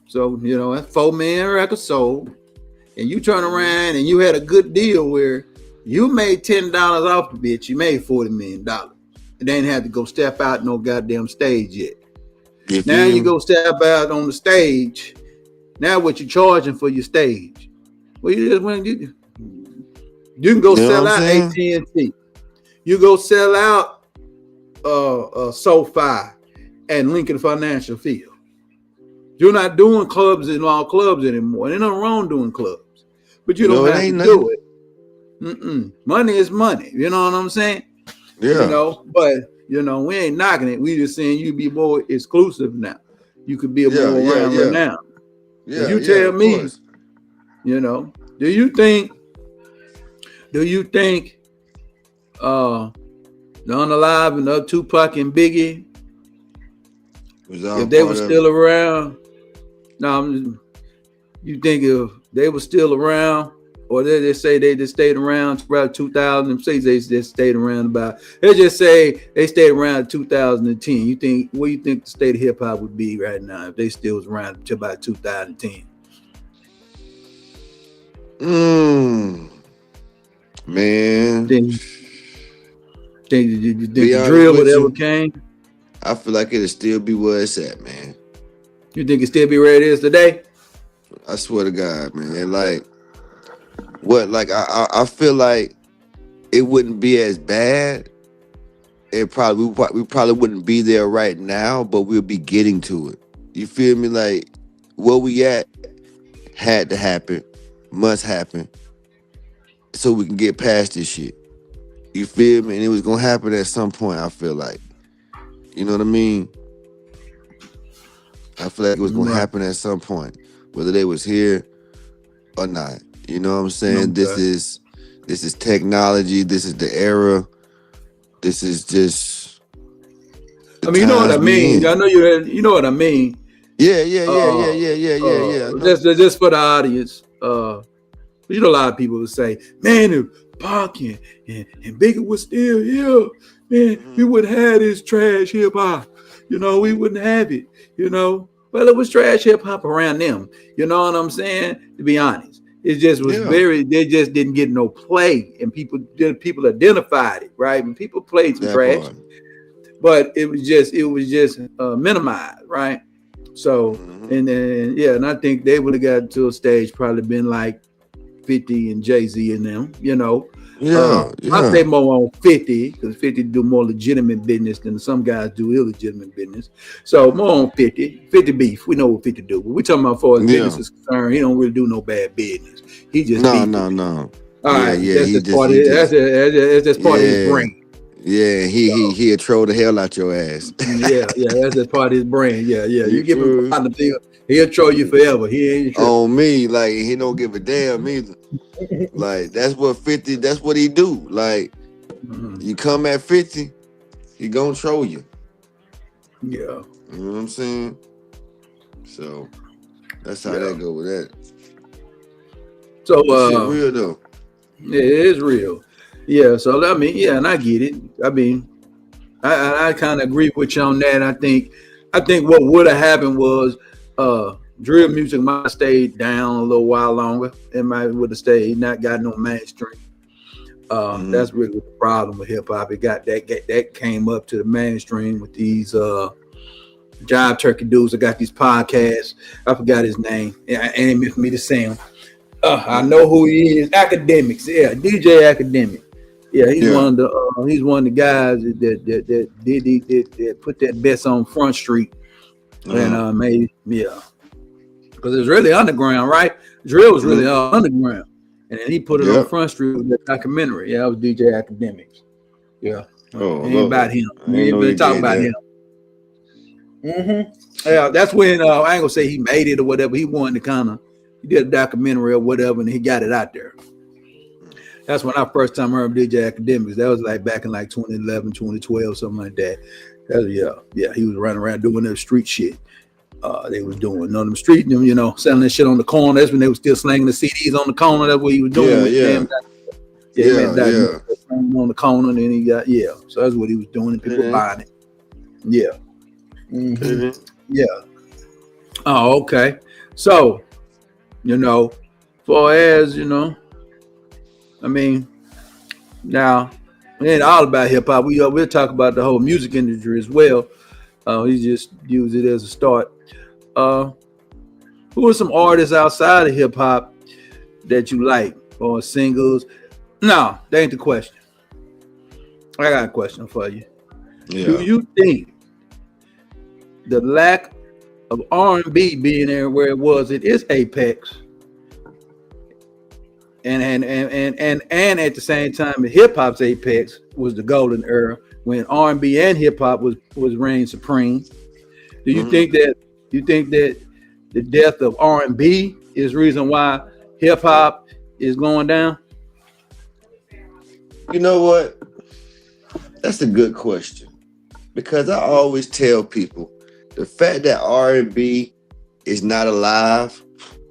[SPEAKER 2] So that's 4 million records sold, and you turn around and you had a good deal where you made $10 off the bitch. You made $40 million. And they didn't have to go step out no goddamn stage yet. Now you go step out on the stage. Now what you charging for your stage? Well, you just went. You can go sell out AT&T. You go sell out SoFi and Lincoln Financial Field. You're not doing clubs in all clubs anymore. Ain't nothing wrong doing clubs, but you don't have to do it. Money is money. You know what I'm saying?
[SPEAKER 3] Yeah.
[SPEAKER 2] But we ain't knocking it. We just saying you be more exclusive now. You could be a more around right now. Yeah. You tell me. Do you think? The Unalive and the Tupac and Biggie, if they were still around? You think if they were still around, or they say they just stayed around about 2000, say they just stayed around about, they just say they stayed around 2010. What do you think the state of hip hop would be right now if they still was around until about 2010?
[SPEAKER 3] Man.
[SPEAKER 2] Think the drill would ever came?
[SPEAKER 3] I feel like it'll still be where it's at, man.
[SPEAKER 2] You think it still be where it is today?
[SPEAKER 3] I swear to God, man. And I feel like it wouldn't be as bad. We probably wouldn't be there right now, but we'll be getting to it. You feel me? Like where we at had to happen, must happen, so we can get past this shit. You feel me? And it was gonna happen at some point, I feel like. You know what I mean? I feel like it was gonna happen at some point, whether they was here or not. You know what I'm saying? This is technology. This is the era. This is just.
[SPEAKER 2] I mean, you know what I mean. I know you know what I mean.
[SPEAKER 3] Yeah.
[SPEAKER 2] Just for the audience, a lot of people would say, "Man, if Pac and Biggie was still here, man, we wouldn't have this trash hip hop. We wouldn't have it. Well, it was trash hip hop around them. You know what I'm saying? To be honest, it just was they just didn't get no play, and people identified it, right? And people played some trash, but it was just minimized, right? So and I think they would have got to a stage, probably been like 50 and Jay-Z and them, I say more on 50 because 50 do more legitimate business than some guys do illegitimate business. So more on 50 beef. We know what 50 do. But we talking about as far as business is concerned, he don't really do no bad business. He just
[SPEAKER 3] no.
[SPEAKER 2] All right, that's just part of his brain.
[SPEAKER 3] Yeah, he'll troll the hell out your ass.
[SPEAKER 2] yeah, that's just part of his brain. Yeah. You give him a deal, he'll troll you forever. He ain't
[SPEAKER 3] on me, like he don't give a damn either. Like that's what 50. That's what he do. Like you come at 50, he gonna troll you.
[SPEAKER 2] Yeah,
[SPEAKER 3] you know what I'm saying. So that's how that go with that.
[SPEAKER 2] So
[SPEAKER 3] shit real though.
[SPEAKER 2] Yeah, it is real. Yeah, so I mean, yeah, and I get it. I mean, I kind of agree with you on that. I think what would have happened was drill music might have stayed down a little while longer. It might would have stayed, not got no mainstream. That's really the problem with hip hop. It got that came up to the mainstream with these Jive Turkey dudes that got these podcasts. I forgot his name. Yeah, ain't meant for me to say him. I know who he is. Academics. Yeah, DJ Academic. Yeah, he's one of the guys that put that best on Front Street and made because it's really underground, right? Drill was really underground, and then he put it on Front Street with that documentary. Yeah, that was DJ Academics. Yeah, ain't about him. We ain't been talking about him. Yeah, that's when I ain't gonna say he made it or whatever. He wanted to kind of he did a documentary or whatever, and he got it out there. That's when I first time heard DJ Academics. That was like back in like 2011, 2012, something like that. Yeah, he was running around doing that street shit. They was doing on them street, selling that shit on the corner. That's when they was still slanging the CDs on the corner. That's what he was doing. On the corner, and then he got So that's what he was doing, and people buying it. Yeah. Yeah. Oh, okay. So, far as I mean, now it ain't all about hip hop. We'll talk about the whole music industry as well. He just used it as a start. Who are some artists outside of hip hop that you like or singles? No, that ain't the question. I got a question for you. Yeah. Do you think the lack of R&B being there where it was at its apex, and at the same time, hip hop's apex was the golden era when R&B and hip hop was reigned supreme? Do you think that the death of R&B is reason why hip hop is going down?
[SPEAKER 3] You know what? That's a good question, because I always tell people the fact that R&B is not alive,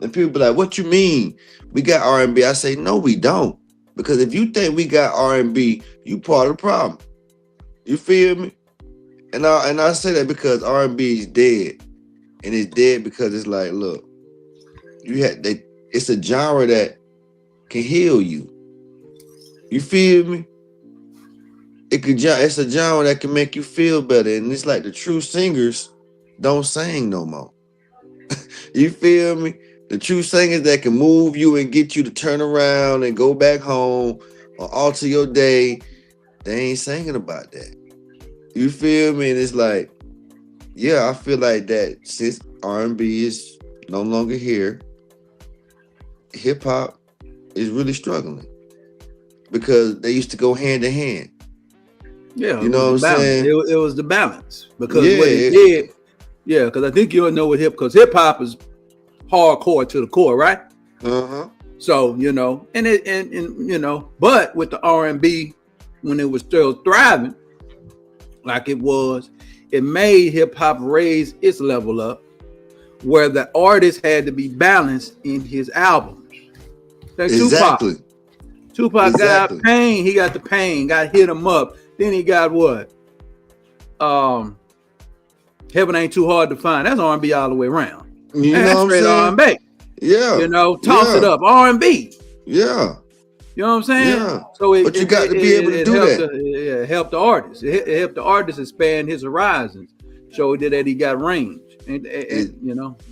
[SPEAKER 3] and people be like, "What you mean? We got R&B?" I say, "No, we don't." Because if you think we got R&B, you part of the problem. You feel me? And I say that because R&B is dead, and it's dead because it's like, look, it's a genre that can heal you. You feel me? It's a genre that can make you feel better, and it's like the true singers don't sing no more. You feel me? The true singers that can move you and get you to turn around and go back home or alter your day, they ain't singing about that. You feel me? And it's like, I feel like that since R&B is no longer here, hip hop is really struggling because they used to go hand in hand.
[SPEAKER 2] Yeah,
[SPEAKER 3] you know what I'm saying?
[SPEAKER 2] It was the balance because what it did. Yeah, because I think you'll know what hip hop is hardcore to the core, right? So but with the R&B, when it was still thriving, like it was, it made hip hop raise its level up, where the artist had to be balanced in his albums. Like
[SPEAKER 3] exactly.
[SPEAKER 2] Tupac got pain. He got the pain. Got hit him up. Then he got what? Heaven Ain't Too Hard to Find. That's R&B all the way around.
[SPEAKER 3] That's
[SPEAKER 2] straight R&B.
[SPEAKER 3] Yeah.
[SPEAKER 2] Toss it up. R&B.
[SPEAKER 3] Yeah.
[SPEAKER 2] You know what I'm saying?
[SPEAKER 3] Yeah. So you got to be able to do that.
[SPEAKER 2] It helped the artist. It helped the artist expand his horizons. Showed that he got range. And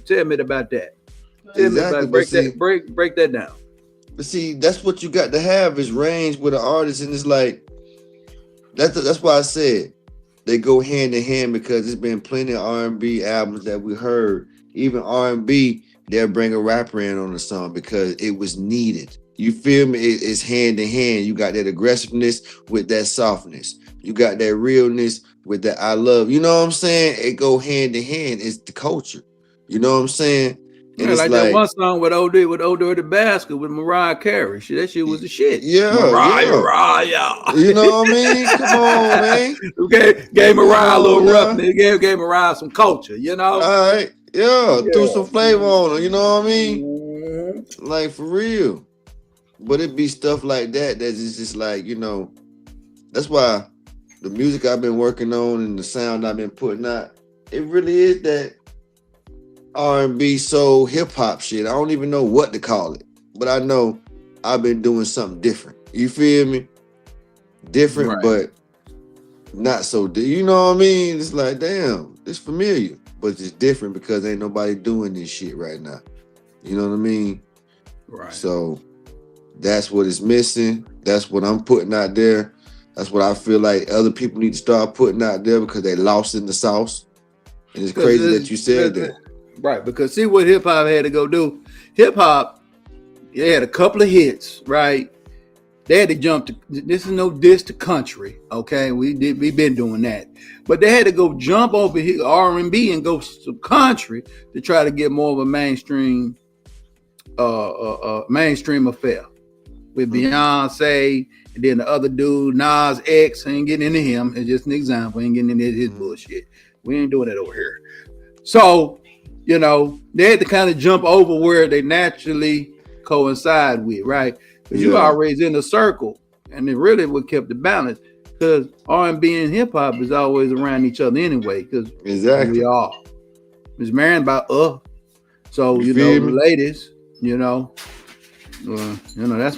[SPEAKER 2] tell me about that. Tell me about break that down.
[SPEAKER 3] But see, that's what you got to have is range with an artist, and it's like that's why I said they go hand in hand, because there's been plenty of R&B albums that we heard. Even R&B, they'll bring a rapper in on the song because it was needed. You feel me? It's hand in hand. You got that aggressiveness with that softness. You got that realness with that I love. You know what I'm saying? It go hand in hand. It's the culture. You know what I'm saying?
[SPEAKER 2] And it's like that one song with Old Dirty Bastard with Mariah Carey. That shit was the shit.
[SPEAKER 3] Yeah.
[SPEAKER 2] Mariah.
[SPEAKER 3] You know what I mean? Come on, man.
[SPEAKER 2] Gave Mariah a little roughness. Gave Mariah some culture,
[SPEAKER 3] All right. Yeah. Threw some flavor on her. You know what I mean? Like, for real. But it be stuff like that is just like, that's why the music I've been working on and the sound I've been putting out, it really is that R&B soul hip hop shit. I don't even know what to call it, but I know I've been doing something different. You feel me? Different,
[SPEAKER 2] Right.
[SPEAKER 3] but not so. You know what I mean? It's like, damn, it's familiar, but it's different because ain't nobody doing this shit right now. You know what I mean?
[SPEAKER 2] Right.
[SPEAKER 3] So that's what is missing. That's what I'm putting out there. That's what I feel like other people need to start putting out there because they lost in the sauce. And it's crazy that you said that.
[SPEAKER 2] Right, because see what hip hop had to go do. Hip hop, they had a couple of hits, right? They had to jump to. This is no diss to country, okay? We've been doing that, but they had to go jump over here R&B and go to country to try to get more of a mainstream affair with Beyonce and then the other dude Nas X. I ain't getting into him. It's just an example. I ain't getting into his bullshit. We ain't doing it over here. So, they had to kind of jump over where they naturally coincide with, right? Because you always in a circle, and it really what kept the balance. Because R&B and hip hop is always around each other anyway. Because we are. It's married by So the ladies, that's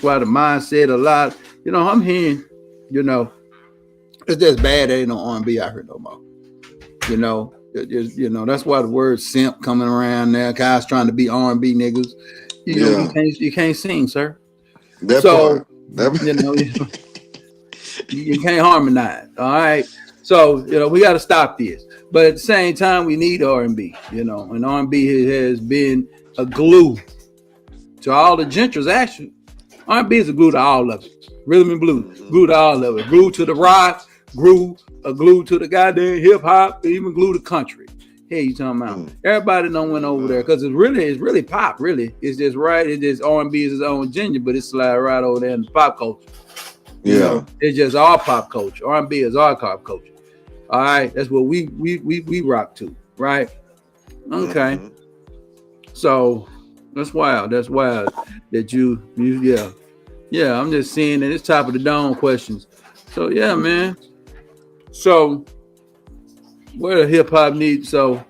[SPEAKER 2] why the mindset a lot. I'm hearing, it's just bad. There ain't no R&B out here no more. That's why the word simp coming around now. Guys trying to be R&B niggas. You can't sing, sir.
[SPEAKER 3] That part.
[SPEAKER 2] You can't harmonize. All right. So we got to stop this. But at the same time, we need R&B. And R&B has been a glue to all the genres. Actually, R&B is a glue to all of it. Rhythm and blues, glue to all of it. Glue to the rock. Glue to the goddamn hip hop, even glue to country. Hey, you talking about? Everybody done went over there because it's really pop. Really, it's just right. It's just R&B is its own genre, but it's slide right over there in the pop culture. It's just our pop culture. R&B is our pop culture. All right, that's what we rock to, right? Okay, so that's wild. That's wild that you I'm just seeing that it's top of the dome questions. So yeah, man. So, where the hip hop needs? So,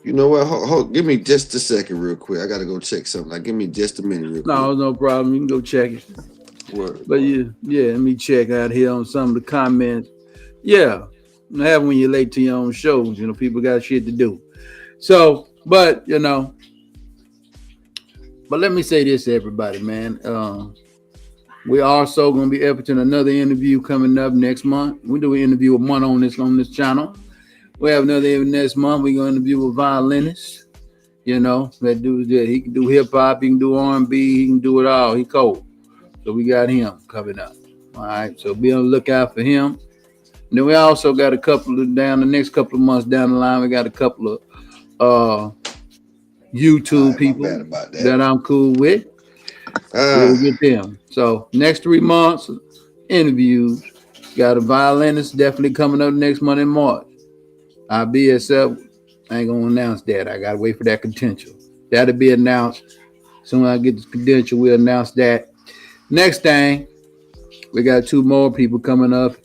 [SPEAKER 3] you know what? Hold, give me just a second, real quick. I gotta go check something. Like, give me just a minute, real quick.
[SPEAKER 2] No problem. You can go check it. But let me check out here on some of the comments. Yeah, have when you're late to your own shows. People got shit to do. So, but let me say this to everybody, man. We're also going to be efforting another interview coming up next month. We do an interview a month on this channel. We have another interview next month. We're going to interview a violinist. That dude that he can do hip hop, he can do R&B, he can do it all. He cold. So we got him coming up. All right. So be on the lookout for him. And then we also got a couple of the next couple of months down the line. We got a couple of YouTube people that I'm cool with. We'll get them. So next 3 months interviews. Got a violinist definitely coming up next month in March. I'll be except I ain't gonna announce that. I gotta wait for that credential. That'll be announced. As soon as I get the credential, we'll announce that. Next thing, we got 2 more people coming up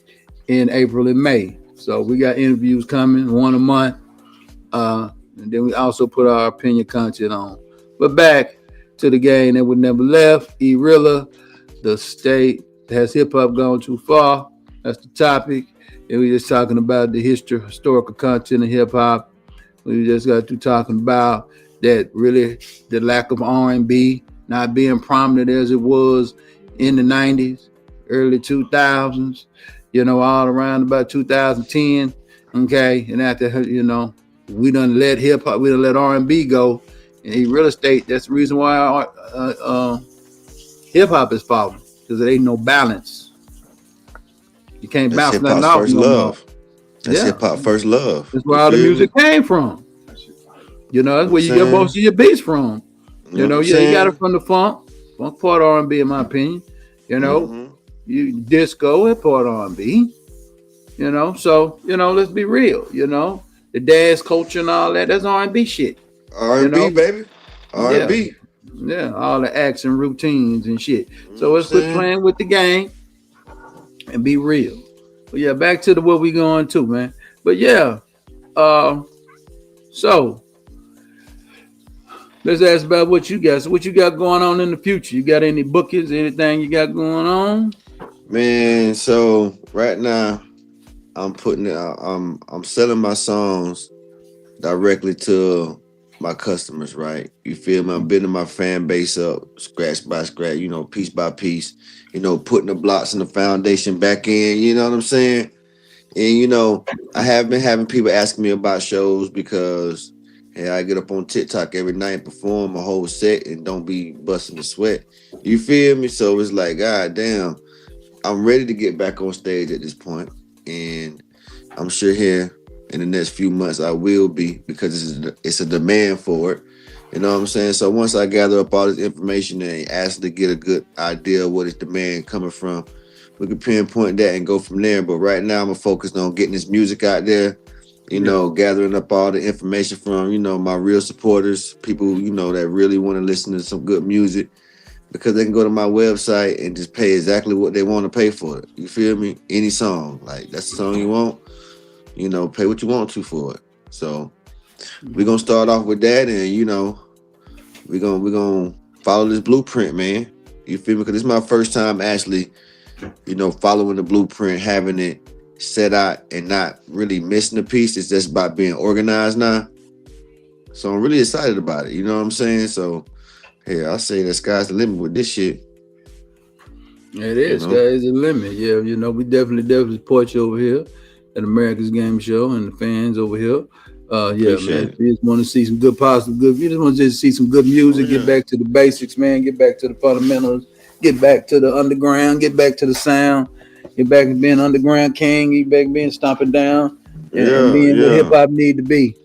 [SPEAKER 2] in April and May. So we got interviews coming, 1 a month. And then we also put our opinion content on. But back to the game that we never left. E-Rilla, the state has hip hop gone too far? That's the topic. And we just talking about the historical content of hip hop. We just got to talking about that really the lack of R&B not being prominent as it was in the 90s, early 2000s, all around about 2010. Okay. And after, we done let hip hop, we done let R&B go. And real estate, that's the reason why hip hop is falling, because there ain't no balance. You can't bounce nothing off
[SPEAKER 3] no more. That's hip hop first love.
[SPEAKER 2] That's where all the music came from. That's where you get most of your beats from. You got it from the funk part R&B, in my opinion. You disco and part R&B. So let's be real. The dance culture and all that, that's R&B shit.
[SPEAKER 3] R&B, baby. R&B.
[SPEAKER 2] Yeah, all the acts and routines and shit.
[SPEAKER 3] You know
[SPEAKER 2] So
[SPEAKER 3] what I'm
[SPEAKER 2] let's quit
[SPEAKER 3] saying?
[SPEAKER 2] playing with the game and be real. But yeah, back to the what we going to, man. But yeah, uh, so let's ask about what you got. So what you got going on in the future? You got any bookings, anything you got going on?
[SPEAKER 3] Man, so right now I'm putting it out. I'm selling my songs directly to my customers, right? You feel me? I'm building my fan base up scratch by scratch, piece by piece, putting the blocks and the foundation back in, you know what I'm saying? And I have been having people asking me about shows because hey, I get up on TikTok every night and perform a whole set and don't be busting the sweat. You feel me? So it's like, God damn, I'm ready to get back on stage at this point. And I'm sure here in the next few months I will be because it's a demand for it. You know what I'm saying? So once I gather up all this information and ask to get a good idea of what is demand coming from, we can pinpoint that and go from there. But right now I'm focused on getting this music out there,
[SPEAKER 2] Yeah,
[SPEAKER 3] gathering up all the information from, my real supporters, people, that really want to listen to some good music because they can go to my website and just pay exactly what they want to pay for it. You feel me? Any song. Like that's the song you want, pay what you want to for it. So we're gonna start off with that and we're gonna follow this blueprint, man. You feel me? Because this is my first time actually, following the blueprint, having it set out and not really missing a piece. It's just about being organized now. So I'm really excited about it. You know what I'm saying? So hey, I say the sky's the limit with this shit.
[SPEAKER 2] it
[SPEAKER 3] You
[SPEAKER 2] is. Sky
[SPEAKER 3] know,
[SPEAKER 2] is the limit. Yeah, we definitely support you over here at America's Game Show and the fans over here. Yeah, man.
[SPEAKER 3] appreciate it.
[SPEAKER 2] We just want to see some good, positive, good. You just want to just see some good
[SPEAKER 3] Oh
[SPEAKER 2] music. Get
[SPEAKER 3] yeah,
[SPEAKER 2] back to the basics, man. Get back to the fundamentals. Get back to the underground. Get back to the sound. Get back to being underground king. Get back to being stomping down and
[SPEAKER 3] yeah,
[SPEAKER 2] being what hip
[SPEAKER 3] yeah.
[SPEAKER 2] hop need to be.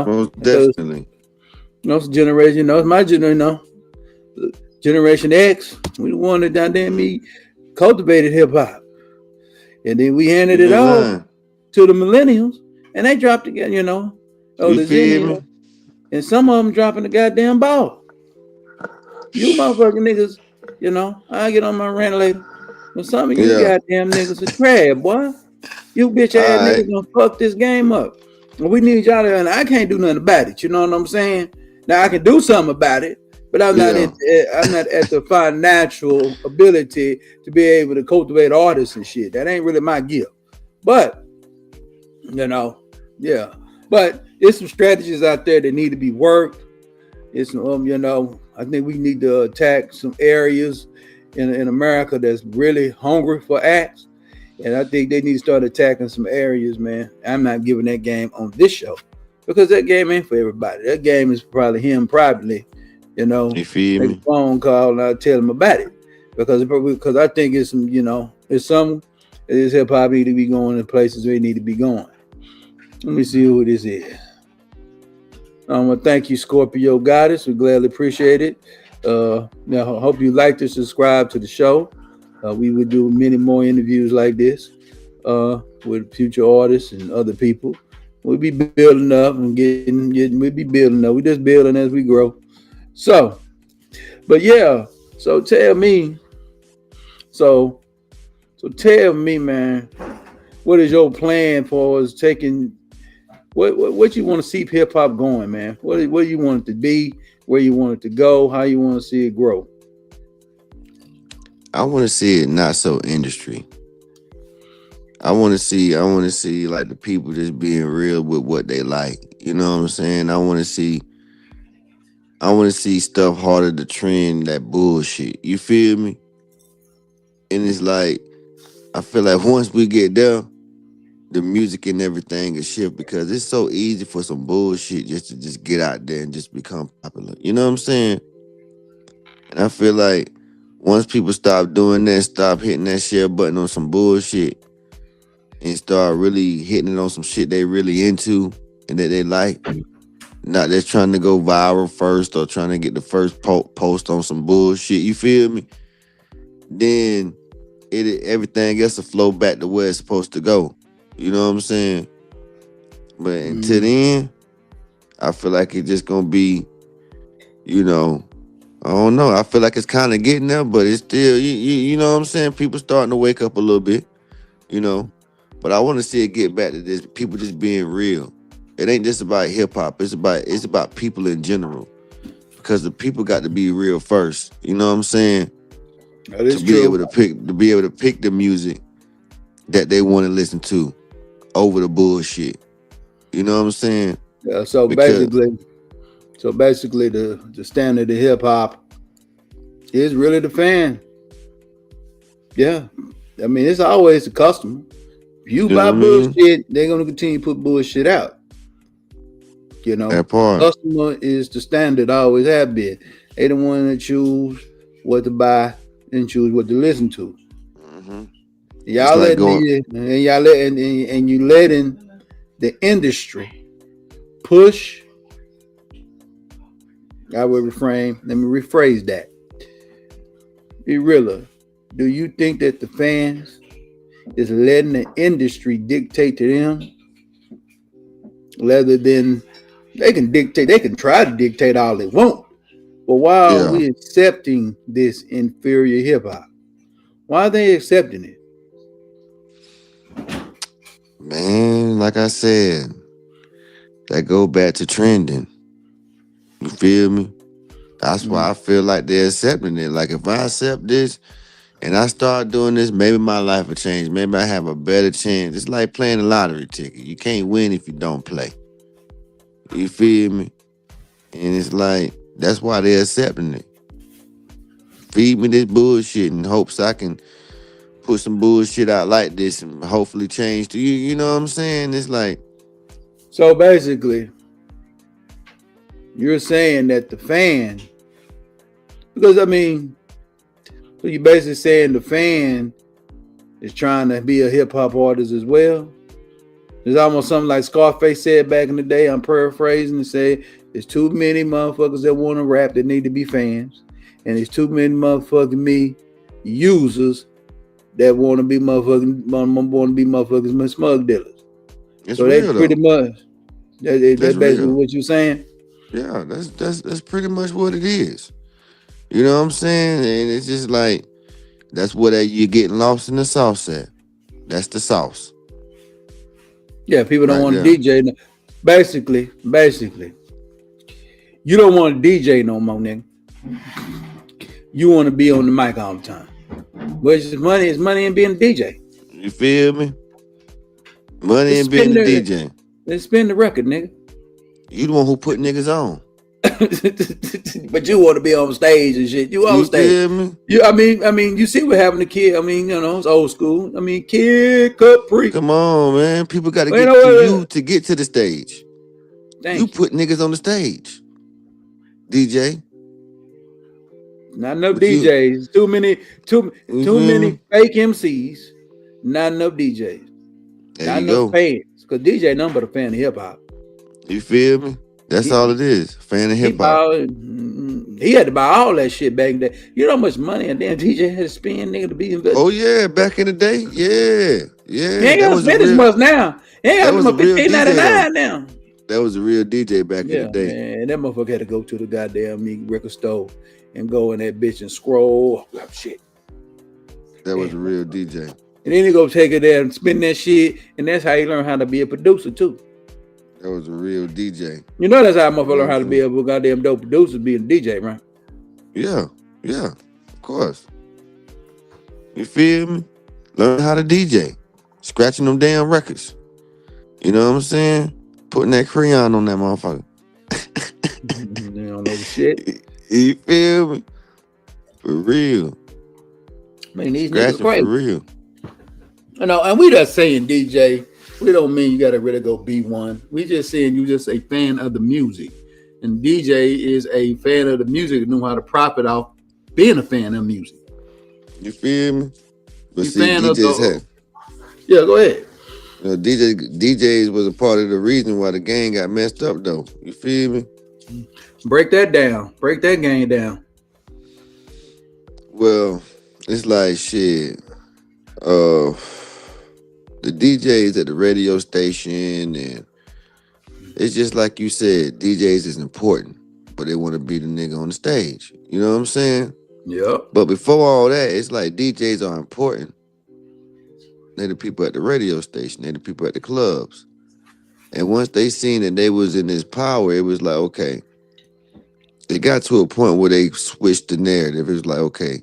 [SPEAKER 3] Most
[SPEAKER 2] Because
[SPEAKER 3] definitely.
[SPEAKER 2] it's generation. It's my generation. Generation X. We the one that down there me cultivated hip hop, and then we handed
[SPEAKER 3] You
[SPEAKER 2] it
[SPEAKER 3] ain't
[SPEAKER 2] off
[SPEAKER 3] lying.
[SPEAKER 2] to the millennials, and they dropped again. Oh,
[SPEAKER 3] You
[SPEAKER 2] the
[SPEAKER 3] feel
[SPEAKER 2] Zennials,
[SPEAKER 3] me?
[SPEAKER 2] and some of them dropping the goddamn ball. You motherfucking niggas, I get on my rant later. But some of you
[SPEAKER 3] Yeah.
[SPEAKER 2] goddamn niggas are trash, boy. You bitch
[SPEAKER 3] All
[SPEAKER 2] ass
[SPEAKER 3] right.
[SPEAKER 2] niggas gonna fuck this game up. And we need y'all to, and I can't do nothing about it. You know what I'm saying? Now I can do something about it, but
[SPEAKER 3] Yeah.
[SPEAKER 2] I'm not at the financial ability to be able to cultivate artists and shit. That ain't really my gift. But you know, yeah. But there's some strategies out there that need to be worked. It's I think we need to attack some areas in America that's really hungry for acts. And I think they need to start attacking some areas, man. I'm not giving that game on this show because that game ain't for everybody. That game is probably him privately,
[SPEAKER 3] You feel
[SPEAKER 2] make a
[SPEAKER 3] me?
[SPEAKER 2] phone call and I'll tell him about it. Because I think it's some, it's some this hip hop need to be going in places where it need to be going. Let me see who this is. I want to thank you, Scorpio Goddess. We gladly appreciate it. Now, I hope you like to subscribe to the show. We would do many more interviews like this with future artists and other people. We'll be building up and we'll be building up. We just building as we grow. So, but yeah. So tell me, so so tell me, man, what is your plan for us taking what you want to see hip hop going, man? What do you want it to be? Where you want it to go? How you want to see it grow?
[SPEAKER 3] I want to see it not so industry. I want to see like the people just being real with what they like. You know what I'm saying? I want to see stuff harder to trend that bullshit. You feel me? And it's like I feel like once we get there, the music and everything is shift because it's so easy for some bullshit just to just get out there and just become popular. You know what I'm saying? And I feel like once people stop doing that, stop hitting that share button on some bullshit and start really hitting it on some shit they really into and that they like, not just trying to go viral first or trying to get the first post on some bullshit. You feel me? Then everything else will flow back to where it's supposed to go. You know what I'm saying? But until
[SPEAKER 2] Mm,
[SPEAKER 3] then, I feel like it's just gonna be, you know, I don't know. I feel like it's kind of getting there, but it's still, you know what I'm saying? People starting to wake up a little bit, you know. But I want to see it get back to this. People just being real. It ain't just about hip hop. It's about people in general. Because the people got to be real first. You know what I'm saying?
[SPEAKER 2] That is
[SPEAKER 3] to be
[SPEAKER 2] true.
[SPEAKER 3] able to pick the music that they want to listen to over the bullshit. You know what I'm saying?
[SPEAKER 2] Yeah, so
[SPEAKER 3] Because
[SPEAKER 2] basically the standard of hip hop is really the fan. Yeah. I mean, it's always the customer. If you buy bullshit, they're gonna continue to put bullshit out. You know,
[SPEAKER 3] that part.
[SPEAKER 2] customer is the standard, always have been. They the one that choose what to buy and choose what to listen to.
[SPEAKER 3] Mm-hmm.
[SPEAKER 2] Y'all
[SPEAKER 3] like
[SPEAKER 2] and you letting the industry push. I will refrain. Let me rephrase that. E-Rilla, do you think that the fans is letting the industry dictate to them rather than they can dictate? They can try to dictate all they want, but why are we accepting this inferior hip hop? Why are they accepting it?
[SPEAKER 3] Man, like I said, that go back to trending. You feel me? That's why I feel like they're accepting it. Like if I accept this and I start doing this, maybe my life will change. Maybe I have a better chance. It's like playing a lottery ticket. You can't win if you don't play. You feel me? And it's like, that's why they're accepting it. Feed me this bullshit in hopes I can put some bullshit out like this and hopefully change to you. You know what I'm saying? It's like,
[SPEAKER 2] so basically, you're saying that the fan, because I mean, so you're basically saying the fan is trying to be a hip hop artist as well. It's almost something like Scarface said back in the day. I'm paraphrasing and say there's too many motherfuckers that want to rap that need to be fans, and there's too many motherfucking users that want to be motherfuckers smug dealers.
[SPEAKER 3] it's
[SPEAKER 2] so
[SPEAKER 3] real,
[SPEAKER 2] that's pretty much that's basically
[SPEAKER 3] real.
[SPEAKER 2] what you're saying.
[SPEAKER 3] Yeah, that's pretty much what it is. You know what I'm saying? And it's just like, that's where you're getting lost in the sauce at. That's the sauce.
[SPEAKER 2] Yeah, people don't
[SPEAKER 3] Right
[SPEAKER 2] want to
[SPEAKER 3] there.
[SPEAKER 2] DJ. Basically, you don't want to DJ no more, nigga. You want to be on the mic all the time. Which is money in being a DJ.
[SPEAKER 3] You feel me? Money in being a DJ.
[SPEAKER 2] Let's spin the record, nigga.
[SPEAKER 3] You the one who put niggas on.
[SPEAKER 2] But you want to be on stage and shit. You on stage.
[SPEAKER 3] Feel me?
[SPEAKER 2] I mean, you see what happened to Kid. I mean, you know, it's old school. I mean, Kid Capri.
[SPEAKER 3] Come on, man. People got to get to you to get to the stage. You put niggas on the stage, DJ.
[SPEAKER 2] Not enough DJs. Too many fake MCs. Not enough DJs. Not enough fans. Because DJ nothing but a fan of hip hop.
[SPEAKER 3] You feel me? That's all it is. Fan of hip hop.
[SPEAKER 2] He had to buy all that shit back then. You know how much money a damn DJ had to spend, nigga, to be invested?
[SPEAKER 3] Oh yeah, back in the day, yeah.
[SPEAKER 2] He ain't got to spend as much now. He ain't got to spend $15.99 now.
[SPEAKER 3] That was a real DJ back in the day.
[SPEAKER 2] Man, that motherfucker had to go to the goddamn record store and go in that bitch and scroll up shit.
[SPEAKER 3] That was a real DJ.
[SPEAKER 2] And then he go take it there and spin that shit, and that's how he learned how to be a producer too.
[SPEAKER 3] That was a real DJ.
[SPEAKER 2] You know that's how a motherfucker learn how to be a goddamn dope producer, being a DJ, right?
[SPEAKER 3] Yeah, of course. You feel me? Learn how to DJ. Scratching them damn records. You know what I'm saying? Putting that crayon on that motherfucker.
[SPEAKER 2] You don't know the shit.
[SPEAKER 3] You feel me? For real.
[SPEAKER 2] Man, these niggas crazy.
[SPEAKER 3] For real.
[SPEAKER 2] You know, and we just saying DJ. We don't mean you got to really go be one. We just saying you just a fan of the music. And DJ is a fan of the music and know how to profit off being a fan of music.
[SPEAKER 3] You feel me? But
[SPEAKER 2] you
[SPEAKER 3] see, DJs
[SPEAKER 2] yeah, go ahead.
[SPEAKER 3] You know, DJs was a part of the reason why the game got messed up, though. You feel me?
[SPEAKER 2] Break that down. Break that game down.
[SPEAKER 3] Well, it's like shit. The DJs at the radio station, and it's just like you said, DJs is important. but they want to be the nigga on the stage. You know what I'm saying?
[SPEAKER 2] Yep.
[SPEAKER 3] But before all that, it's like DJs are important. They're the people at the radio station. They're the people at the clubs. And once they seen that they was in this power, it was like, okay. It got to a point where they switched the narrative. It was like, okay,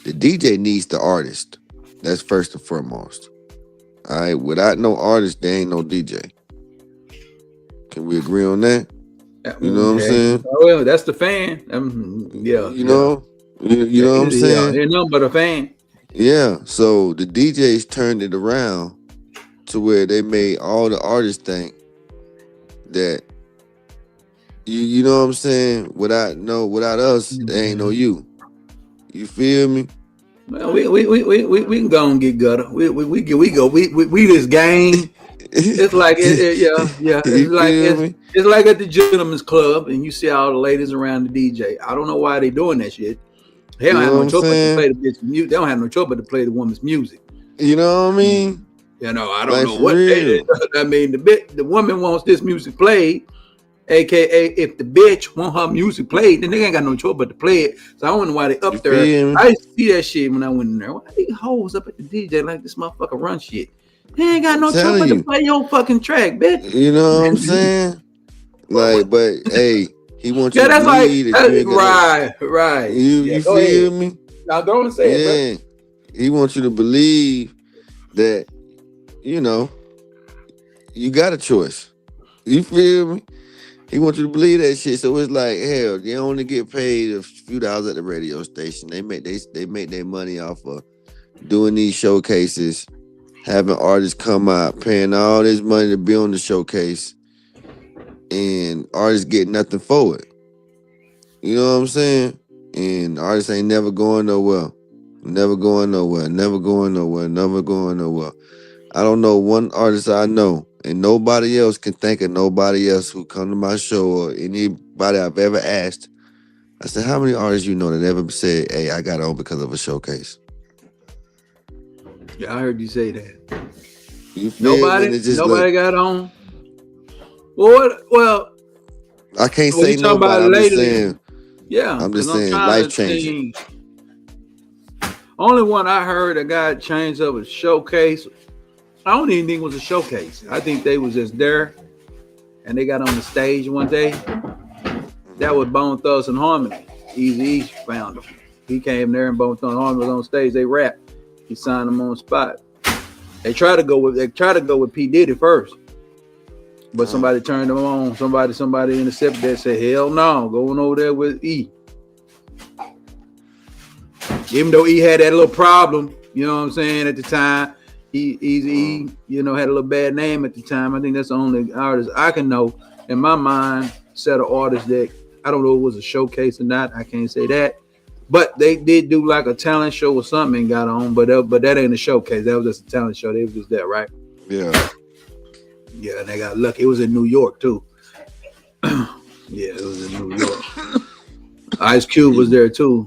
[SPEAKER 3] the DJ needs the artist. That's first and foremost. All right. Without no artist, there ain't no DJ. Can we agree on that? You know what I'm saying?
[SPEAKER 2] Oh, well, that's the fan. Yeah.
[SPEAKER 3] You know? You know what I'm saying?
[SPEAKER 2] Yeah, ain't nothing but a fan.
[SPEAKER 3] Yeah. So the DJs turned it around to where they made all the artists think that you know what I'm saying? Without us, there ain't no you. You feel me?
[SPEAKER 2] Well, we can go and get gutter. We this game. It's like yeah. It's like at the gentleman's club, and you see all the ladies around the DJ. I don't know why they doing that shit. They don't have no choice but to play the bitch music. They don't have no choice but to play the woman's music.
[SPEAKER 3] You know what I mean?
[SPEAKER 2] You know, I don't know what they did. I mean, the woman wants this music played. AKA, if the bitch want her music played, then they ain't got no choice but to play it. So I wonder why they up there. I used to see that shit when I went in there. Why these hoes up at the DJ like this motherfucker run shit? They ain't got no choice but to play your fucking track, bitch.
[SPEAKER 3] You know what I'm saying? Like, but hey, he wants you to believe that
[SPEAKER 2] right.
[SPEAKER 3] You feel me?
[SPEAKER 2] Now go and say it, bro.
[SPEAKER 3] He wants you to believe that, you know, you got a choice. You feel me? He wants you to believe that shit. So it's like, hell, they only get paid a few dollars at the radio station. They make their money off of doing these showcases, having artists come out, paying all this money to be on the showcase, and artists get nothing for it. You know what I'm saying? And artists ain't never going nowhere. Never going nowhere. Never going nowhere. Never going nowhere. I don't know one artist I know, and nobody else can think of nobody else who come to my show or anybody I've ever asked. I said, how many artists you know that ever said, hey, I got on because of a showcase?
[SPEAKER 2] Yeah, I heard you say that.
[SPEAKER 3] You feel
[SPEAKER 2] nobody got on. Well,
[SPEAKER 3] I can't say nobody. I'm just saying.
[SPEAKER 2] Yeah,
[SPEAKER 3] I'm just saying life changing.
[SPEAKER 2] Only one I heard that got changed up was showcase. I don't even think it was a showcase. I think they was just there, and they got on the stage one day. That was Bone Thugs and Harmony. Easy found him. He came there, and Bone Thugs and Harmony was on stage. They rapped. He signed them on the spot. They tried to go with P Diddy first, but somebody turned them on. Somebody intercepted that. Said, "Hell no, going over there with E." Even though E had that little problem, you know what I'm saying, at the time. Easy, you know, had a little bad name at the time. I think that's the only artist I can know in my mind. Set of artists that I don't know if it was a showcase or not. I can't say that, but they did do like a talent show or something and got on. But that ain't a showcase. That was just a talent show. They was just there, right?
[SPEAKER 3] Yeah.
[SPEAKER 2] Yeah, and they got lucky. It was in New York too. Yeah, it was in New York. Ice Cube was there too.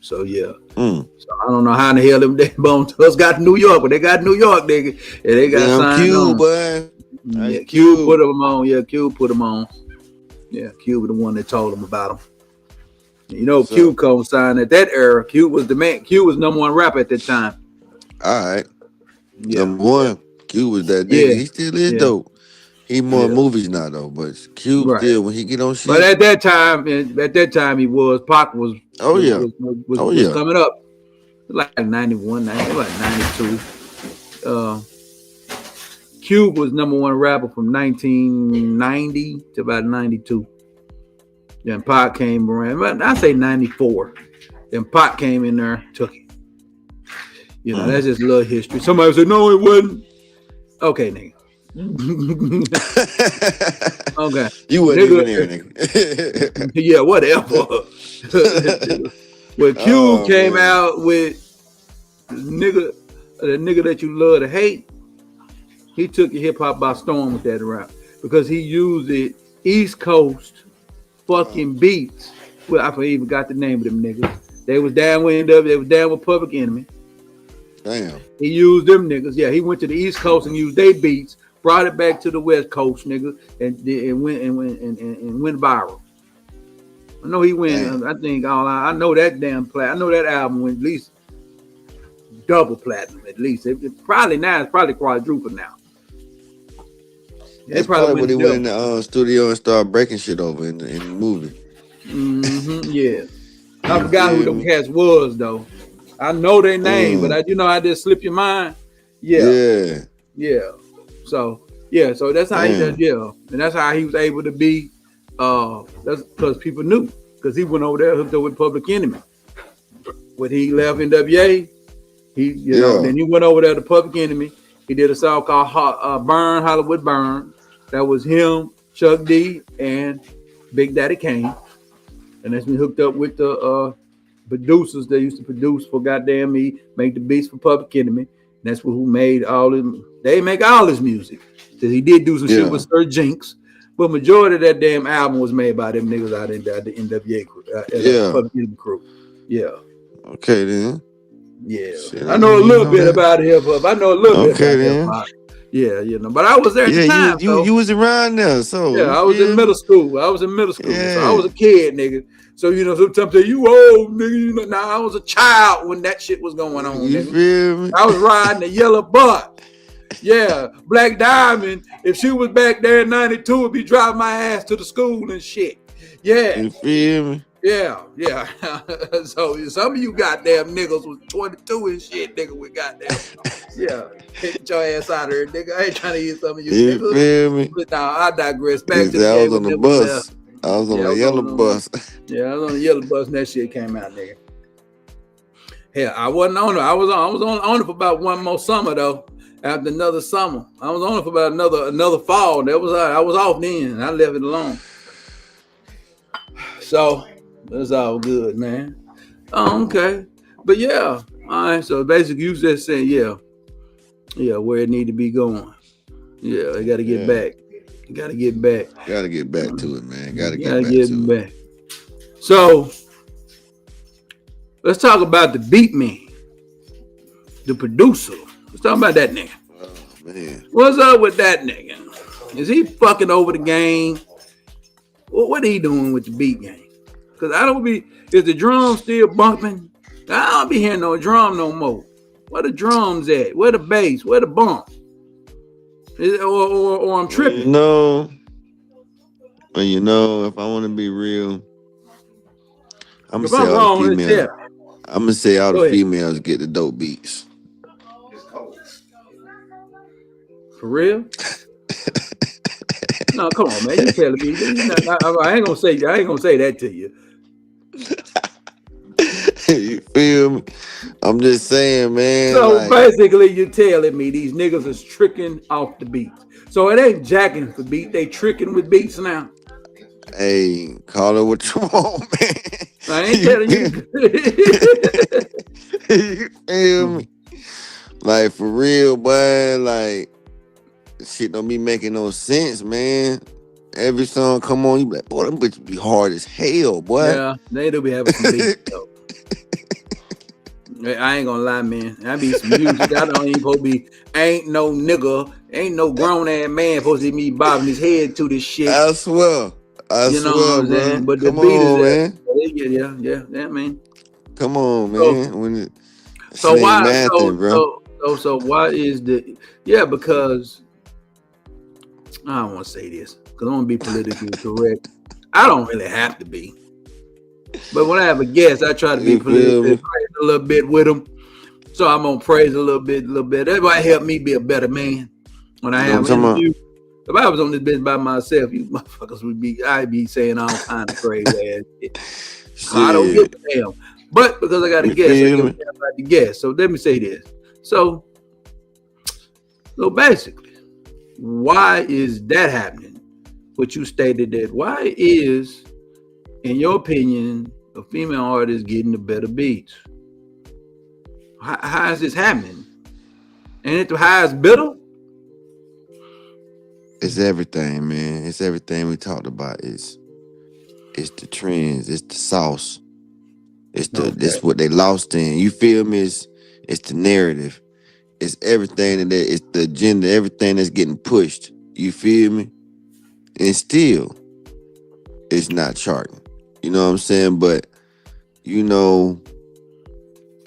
[SPEAKER 2] So yeah. So I don't know how in the hell them Bone Thugs got to New York, but they got New York, nigga. And they got signed
[SPEAKER 3] Cube,
[SPEAKER 2] on.
[SPEAKER 3] Boy.
[SPEAKER 2] Yeah, Cube put them on. Yeah, Cube put them on. Yeah, Cube was the one that told them about them. You know, Cube co-signed at that era. Cube was the man. Cube was number one rapper at that time.
[SPEAKER 3] All right.
[SPEAKER 2] Yeah.
[SPEAKER 3] Number one. Cube was that nigga. Yeah. He still is dope. He more movies now though, but Cube still when he get on shit.
[SPEAKER 2] But at that time he was Pac was was coming up like 91, like 92. Cube was number one rapper from 1990 to about 92. Then Pac came around, but I say 94. Then Pac came in there, took it. You know, that's just a little history. Somebody said, no, it wasn't. Okay, nigga. Okay.
[SPEAKER 3] You wasn't even here, nigga.
[SPEAKER 2] Yeah, whatever. When Cube came out with the nigga that you love to hate, he took hip hop by storm with that rap because he used it East Coast fucking beats. Well, I even got the name of them niggas. They was down with NW, they was down with Public Enemy.
[SPEAKER 3] Damn.
[SPEAKER 2] He used them niggas. Yeah, he went to the East Coast and used their beats, brought it back to the West Coast, nigga, and went viral. I know he went.
[SPEAKER 3] Damn.
[SPEAKER 2] I think I know that damn I know that album went at least double platinum. At least it probably now it's probably quadruple now. They
[SPEAKER 3] That's
[SPEAKER 2] probably
[SPEAKER 3] probably when
[SPEAKER 2] went
[SPEAKER 3] he went in
[SPEAKER 2] double.
[SPEAKER 3] the studio and started breaking shit over in the movie.
[SPEAKER 2] Yeah, I
[SPEAKER 3] You
[SPEAKER 2] forgot who
[SPEAKER 3] feel
[SPEAKER 2] them
[SPEAKER 3] me?
[SPEAKER 2] cats was though. I know their name, but
[SPEAKER 3] Mm.
[SPEAKER 2] I just slip your mind. Yeah,
[SPEAKER 3] Yeah.
[SPEAKER 2] yeah. So that's how he does.
[SPEAKER 3] Damn.
[SPEAKER 2] Yeah, and that's how he was able to be. That's because people knew because he went over there hooked up with Public Enemy. When he left NWA,
[SPEAKER 3] Yeah.
[SPEAKER 2] then he went over there to Public Enemy. He did a song called Burn Hollywood Burn. That was him, Chuck D, and Big Daddy Kane. And that's been hooked up with the producers that used to produce for goddamn me, make the beats for Public Enemy. And that's who made all his. They make all his music. Cause he did do some shit
[SPEAKER 3] Yeah.
[SPEAKER 2] with Sir Jinx, but majority of that damn album was made by them niggas out in the NWA crew,
[SPEAKER 3] Yeah.
[SPEAKER 2] Public Enemy crew. Yeah,
[SPEAKER 3] Okay then.
[SPEAKER 2] yeah.
[SPEAKER 3] Shit,
[SPEAKER 2] I
[SPEAKER 3] I
[SPEAKER 2] know
[SPEAKER 3] didn't
[SPEAKER 2] a
[SPEAKER 3] even
[SPEAKER 2] little
[SPEAKER 3] know
[SPEAKER 2] bit
[SPEAKER 3] that.
[SPEAKER 2] about hip hop. I know a little bit
[SPEAKER 3] Okay
[SPEAKER 2] about hip
[SPEAKER 3] then.
[SPEAKER 2] hop. Yeah, but I was there at
[SPEAKER 3] Yeah,
[SPEAKER 2] the time, so
[SPEAKER 3] you was around there, so
[SPEAKER 2] yeah,
[SPEAKER 3] you
[SPEAKER 2] I was in
[SPEAKER 3] feel
[SPEAKER 2] middle
[SPEAKER 3] me?
[SPEAKER 2] school. So I was
[SPEAKER 3] Yeah.
[SPEAKER 2] a kid, nigga. So sometimes they you old nigga. Nah, I was a child when that shit was going on,
[SPEAKER 3] You
[SPEAKER 2] nigga.
[SPEAKER 3] feel me?
[SPEAKER 2] I was riding the yellow bus. Yeah, Black Diamond. If she was back there in '92, would be driving my ass to the school and shit. Yeah,
[SPEAKER 3] You feel me?
[SPEAKER 2] yeah. So some of you goddamn niggas was 22 and shit, nigga. We goddamn. Yeah, get your ass out of here, nigga. I ain't trying to hear some of you
[SPEAKER 3] You
[SPEAKER 2] niggas.
[SPEAKER 3] feel me?
[SPEAKER 2] But now I digress. Back to the
[SPEAKER 3] I
[SPEAKER 2] day
[SPEAKER 3] was
[SPEAKER 2] when
[SPEAKER 3] on the
[SPEAKER 2] them was there.
[SPEAKER 3] bus. I was on
[SPEAKER 2] Yeah, I
[SPEAKER 3] the
[SPEAKER 2] was
[SPEAKER 3] yellow
[SPEAKER 2] on
[SPEAKER 3] bus.
[SPEAKER 2] I was on the yellow bus and that shit came out, nigga. Hell, I wasn't on it. I was on it for about one more summer though. After another summer, I was on it for about another fall. That was I was off then. And I left it alone. So that's all good, man. Oh, okay, but yeah, all right. So basically, you just saying, yeah, where it need to be going. Yeah, I got to get back. You got to get back.
[SPEAKER 3] Gotta get back to it, man. Gotta
[SPEAKER 2] Gotta
[SPEAKER 3] get back to it.
[SPEAKER 2] back. So let's talk about the beat man, the producer. Let's talk about that nigga.
[SPEAKER 3] Oh man.
[SPEAKER 2] What's up with that nigga? Is he fucking over the game? Well, what are he doing with the beat game? Because is the drum still bumping? I don't be hearing no drum no more. Where the drums at? Where the bass? Where the bump? Or I'm tripping.
[SPEAKER 3] Well, if I want to be real, I'm gonna
[SPEAKER 2] If
[SPEAKER 3] say
[SPEAKER 2] I'm
[SPEAKER 3] all the
[SPEAKER 2] wrong, let's
[SPEAKER 3] females.
[SPEAKER 2] tell.
[SPEAKER 3] I'm gonna say all
[SPEAKER 2] Go
[SPEAKER 3] the
[SPEAKER 2] ahead.
[SPEAKER 3] females get the dope beats.
[SPEAKER 2] For real? No, come on, man. You telling me? I ain't gonna say that to you.
[SPEAKER 3] You feel me? I'm just saying, man.
[SPEAKER 2] So
[SPEAKER 3] like,
[SPEAKER 2] basically, you're telling me these niggas is tricking off the beats. So it ain't jacking for beat. They tricking with beats now.
[SPEAKER 3] hey, call it what you want, man.
[SPEAKER 2] I ain't telling you.
[SPEAKER 3] You feel me? Like for real, boy. Like shit don't be making no sense, man. Every song come on, you be like, boy, them bitches be hard as hell, boy.
[SPEAKER 2] Yeah, they do be having some beats though. I ain't gonna lie, man. I be some music. I don't even supposed to be. Ain't no nigga, ain't no grown ass man supposed to be bobbing his head to this shit.
[SPEAKER 3] I swear,
[SPEAKER 2] You know what I'm saying?
[SPEAKER 3] bro.
[SPEAKER 2] But the
[SPEAKER 3] Come
[SPEAKER 2] beat
[SPEAKER 3] on,
[SPEAKER 2] is
[SPEAKER 3] man.
[SPEAKER 2] yeah, man.
[SPEAKER 3] Come on, man. When it
[SPEAKER 2] So
[SPEAKER 3] ain't
[SPEAKER 2] why?
[SPEAKER 3] nothing, bro.
[SPEAKER 2] So why is the? Yeah, because I don't want to say this because I want to be politically correct. I don't really have to be, but when I have a guest, I try to be
[SPEAKER 3] You feel
[SPEAKER 2] politically
[SPEAKER 3] me?
[SPEAKER 2] correct a little bit with them. So I'm gonna praise a little bit. That might help me be a better man when I
[SPEAKER 3] You know
[SPEAKER 2] have
[SPEAKER 3] what I'm
[SPEAKER 2] an
[SPEAKER 3] talking
[SPEAKER 2] interview. If I was on this bitch by myself, you motherfuckers I'd be saying all kind of crazy ass shit. I don't give
[SPEAKER 3] Shit.
[SPEAKER 2] a damn. But because I got a
[SPEAKER 3] You
[SPEAKER 2] guest, I
[SPEAKER 3] feel
[SPEAKER 2] give a
[SPEAKER 3] me?
[SPEAKER 2] damn about the guest. So let me say this. So basically, why is that happening? What you stated that why is, in your opinion, a female artist getting the better beats? How is this happening? Ain't it the highest bidder?
[SPEAKER 3] It's everything, man. It's everything we talked about. It's the trends. It's the sauce. It's
[SPEAKER 2] Okay.
[SPEAKER 3] what they lost in. You feel me? It's the narrative. It's everything it's the agenda. Everything that's getting pushed. You feel me? And still, it's not charting. You know what I'm saying? But you know,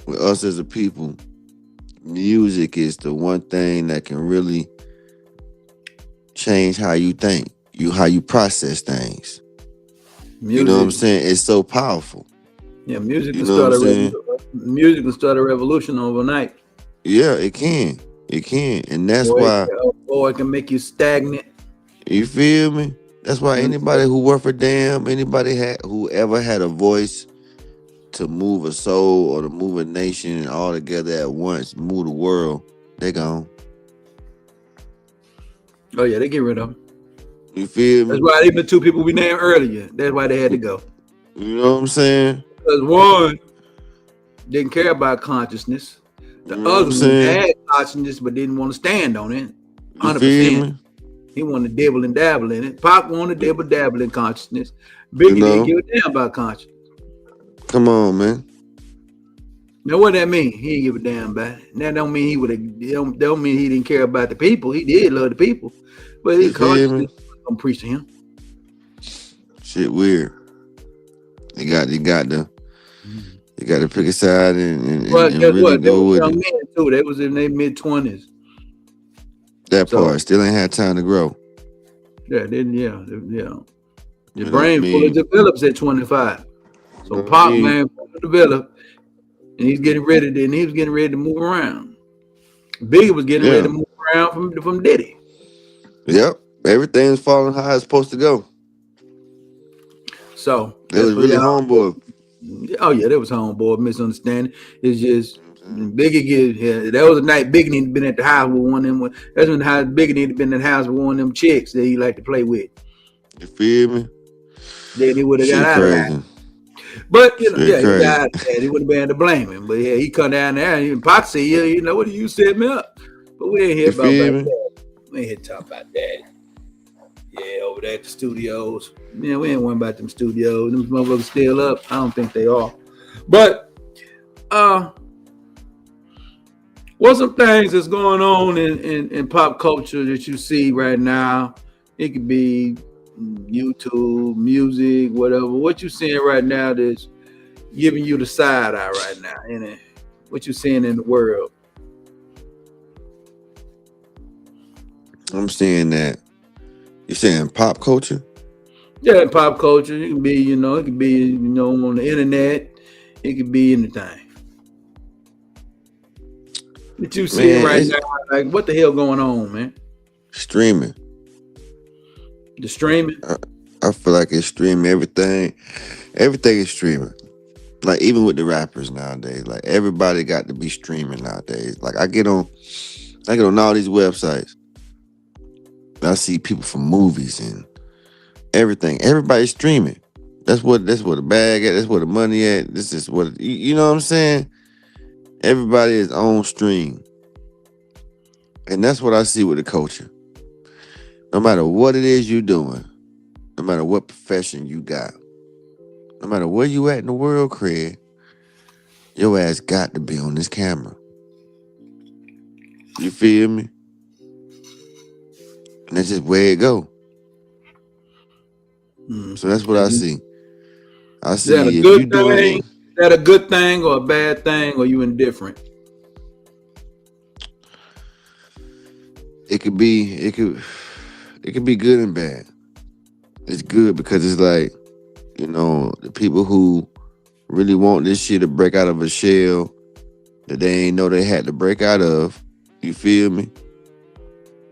[SPEAKER 3] with us as a people, music is the one thing that can really change how you think, how you process things. You know what I'm
[SPEAKER 2] Music,
[SPEAKER 3] saying? It's so powerful.
[SPEAKER 2] yeah, music
[SPEAKER 3] You
[SPEAKER 2] can
[SPEAKER 3] know what I'm
[SPEAKER 2] start
[SPEAKER 3] saying?
[SPEAKER 2] a revolution overnight.
[SPEAKER 3] Yeah, it can. It can. And that's why,
[SPEAKER 2] Or it can make you stagnant.
[SPEAKER 3] you feel me? That's why
[SPEAKER 2] And
[SPEAKER 3] anybody who worth a damn, who ever had a voice to move a soul or to move a nation all together at once, move the world, they gone.
[SPEAKER 2] oh yeah, they get rid of them.
[SPEAKER 3] You feel
[SPEAKER 2] That's
[SPEAKER 3] me?
[SPEAKER 2] why even the two people we named earlier, that's why they had to go.
[SPEAKER 3] You know what I'm saying?
[SPEAKER 2] Because one didn't care about consciousness. The
[SPEAKER 3] You know what
[SPEAKER 2] other
[SPEAKER 3] I'm
[SPEAKER 2] one
[SPEAKER 3] saying?
[SPEAKER 2] had consciousness but didn't want to stand on it.
[SPEAKER 3] You feel
[SPEAKER 2] 100%.
[SPEAKER 3] me?
[SPEAKER 2] He wanted to dibble and dabble in it. Pop wanted to dabble in consciousness.
[SPEAKER 3] You
[SPEAKER 2] Biggie didn't
[SPEAKER 3] know?
[SPEAKER 2] give a damn about consciousness.
[SPEAKER 3] Come on, man.
[SPEAKER 2] Now what that mean? He didn't give a damn about it. That don't mean he would have. Don't mean he didn't care about the people. He did love the people, but his
[SPEAKER 3] You feel me?
[SPEAKER 2] consciousness don't preach to him.
[SPEAKER 3] Shit weird. You got to pick a side and
[SPEAKER 2] But guess
[SPEAKER 3] really
[SPEAKER 2] what? They
[SPEAKER 3] go
[SPEAKER 2] were
[SPEAKER 3] with
[SPEAKER 2] young
[SPEAKER 3] it.
[SPEAKER 2] men too. They was in their mid-20s.
[SPEAKER 3] That
[SPEAKER 2] So
[SPEAKER 3] part still ain't had time to grow.
[SPEAKER 2] yeah. Your
[SPEAKER 3] You know what I
[SPEAKER 2] brain fully
[SPEAKER 3] mean?
[SPEAKER 2] develops at 25.
[SPEAKER 3] You
[SPEAKER 2] So
[SPEAKER 3] know what I
[SPEAKER 2] Pop
[SPEAKER 3] mean?
[SPEAKER 2] man fully developed, and he was getting ready to move around. Biggie was getting ready
[SPEAKER 3] Yeah.
[SPEAKER 2] to move around from Diddy.
[SPEAKER 3] Yep. Everything's falling how it's supposed to go.
[SPEAKER 2] So
[SPEAKER 3] It
[SPEAKER 2] that's
[SPEAKER 3] was
[SPEAKER 2] what
[SPEAKER 3] really
[SPEAKER 2] y'all.
[SPEAKER 3] homeboy.
[SPEAKER 2] Oh yeah, that was homeboy misunderstanding. It's just
[SPEAKER 3] You know what I'm saying?
[SPEAKER 2] Biggie. That was the night Biggie need to been at the house with one of them. That's when Biggie need to been in the house with one of them chicks that he like to play with.
[SPEAKER 3] You feel me?
[SPEAKER 2] Then he would have got
[SPEAKER 3] Shit
[SPEAKER 2] out of that.
[SPEAKER 3] crazy.
[SPEAKER 2] But
[SPEAKER 3] Shit
[SPEAKER 2] he got
[SPEAKER 3] crazy.
[SPEAKER 2] out of that. He wouldn't have been to blame him. But yeah, he come down there and even Pop said, yeah, you know what? You set me up. But we ain't hear
[SPEAKER 3] You
[SPEAKER 2] about
[SPEAKER 3] feel me?
[SPEAKER 2] that. We ain't here to talk about that. Yeah, over there at the studios. Yeah, we ain't worrying about them studios. Them motherfuckers still up. I don't think they are. But what's some things that's going on in pop culture that you see right now? It could be YouTube, music, whatever. What you seeing right now that's giving you the side eye right now? And what you seeing in the world?
[SPEAKER 3] I'm saying that. You saying pop culture?
[SPEAKER 2] Yeah, pop culture. It can be, it could be, on the internet. It could be anything. What you seeing
[SPEAKER 3] Man,
[SPEAKER 2] right
[SPEAKER 3] it's
[SPEAKER 2] now? Like, what the hell going on, man?
[SPEAKER 3] streaming.
[SPEAKER 2] The streaming.
[SPEAKER 3] I feel like it's streaming everything. Everything is streaming. Like even with the rappers nowadays, like everybody got to be streaming nowadays. Like I get on all these websites. I see people from movies and everything. Everybody's streaming. That's where the bag at. That's where the money at. This is what you know what I'm saying. Everybody is on stream, and that's what I see with the culture. No matter what it is you're doing, no matter what profession you got, no matter where you at in the world, Craig, your ass got to be on this camera. You feel me? And that's just where it go. So that's what I see. I
[SPEAKER 2] Is that a
[SPEAKER 3] see if you
[SPEAKER 2] good
[SPEAKER 3] doing
[SPEAKER 2] thing?
[SPEAKER 3] it.
[SPEAKER 2] Is that a good thing or a bad thing, or you indifferent?
[SPEAKER 3] It could be good and bad. It's good because it's like, the people who really want this shit to break out of a shell that they ain't know they had to break out of. You feel me?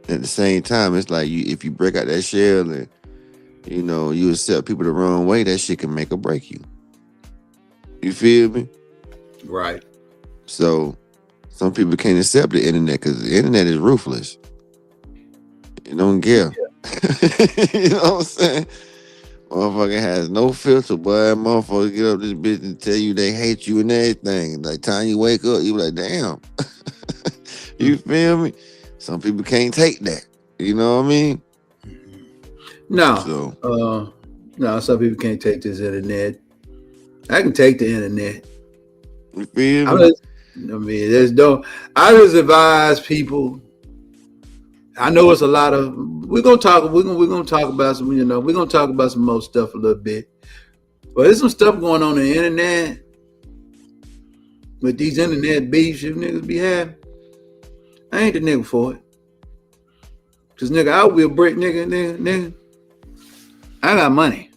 [SPEAKER 3] At the same time, it's like if you break out that shell and you accept people the wrong way, that shit can make or break you. You feel me?
[SPEAKER 2] Right.
[SPEAKER 3] So some people can't accept the internet because the internet is ruthless. You don't care. You know what I'm saying? Motherfucker has no filter, boy. Motherfucker get up this bitch and tell you they hate you and everything. Like time you wake up, you be like, damn. You feel me? Some people can't take that. You know what I mean?
[SPEAKER 2] No. Some people can't take this internet. I can take the internet.
[SPEAKER 3] You feel me?
[SPEAKER 2] I just advise people. I know it's a lot of. We're gonna talk about some. We're gonna talk about some more stuff a little bit. Well, there's some stuff going on the internet with these internet beefs you niggas be having. I ain't the nigga for it. Cause nigga, I will break nigga. I got money.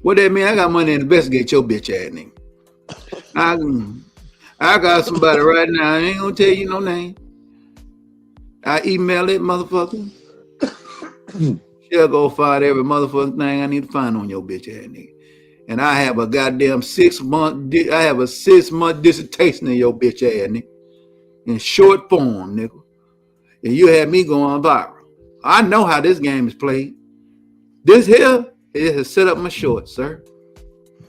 [SPEAKER 2] What that mean? I got money to investigate your bitch ass nigga. I got somebody right now. I ain't gonna tell you no name. I email that motherfucker. She'll go find every motherfucking thing I need to find on your bitch ass nigga. And I have a goddamn 6 month. I have a 6 month dissertation in your bitch ass nigga, in short form, nigga. And you had me going viral. I know how this game is played. This here is set up my shorts, sir.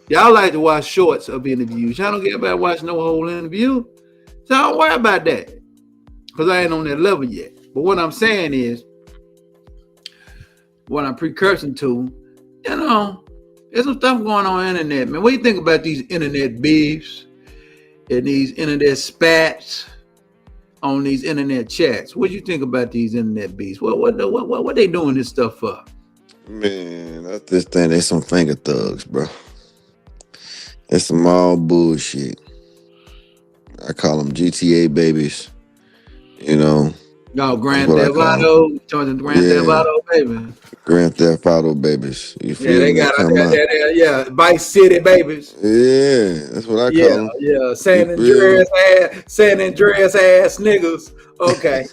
[SPEAKER 2] Y'all like to watch shorts of interviews. Y'all don't care about watching no whole interview. So don't worry about that. Because I ain't on that level yet. But what I'm saying is, what I'm precursing to, you know, there's some stuff going on the internet, man. What do you think about these internet beefs and these internet spats on these internet chats? What do you think about these internet beefs? What they doing this stuff for?
[SPEAKER 3] Man, I just think they some finger thugs, bro. It's some all bullshit. I call them GTA babies. You know.
[SPEAKER 2] No, Grand Theft Auto. Grand Theft Auto, baby.
[SPEAKER 3] Grand Theft Auto babies. You feel
[SPEAKER 2] they got that, Vice City babies.
[SPEAKER 3] Yeah, that's what I call them.
[SPEAKER 2] Yeah, San Andreas ass niggas. Okay.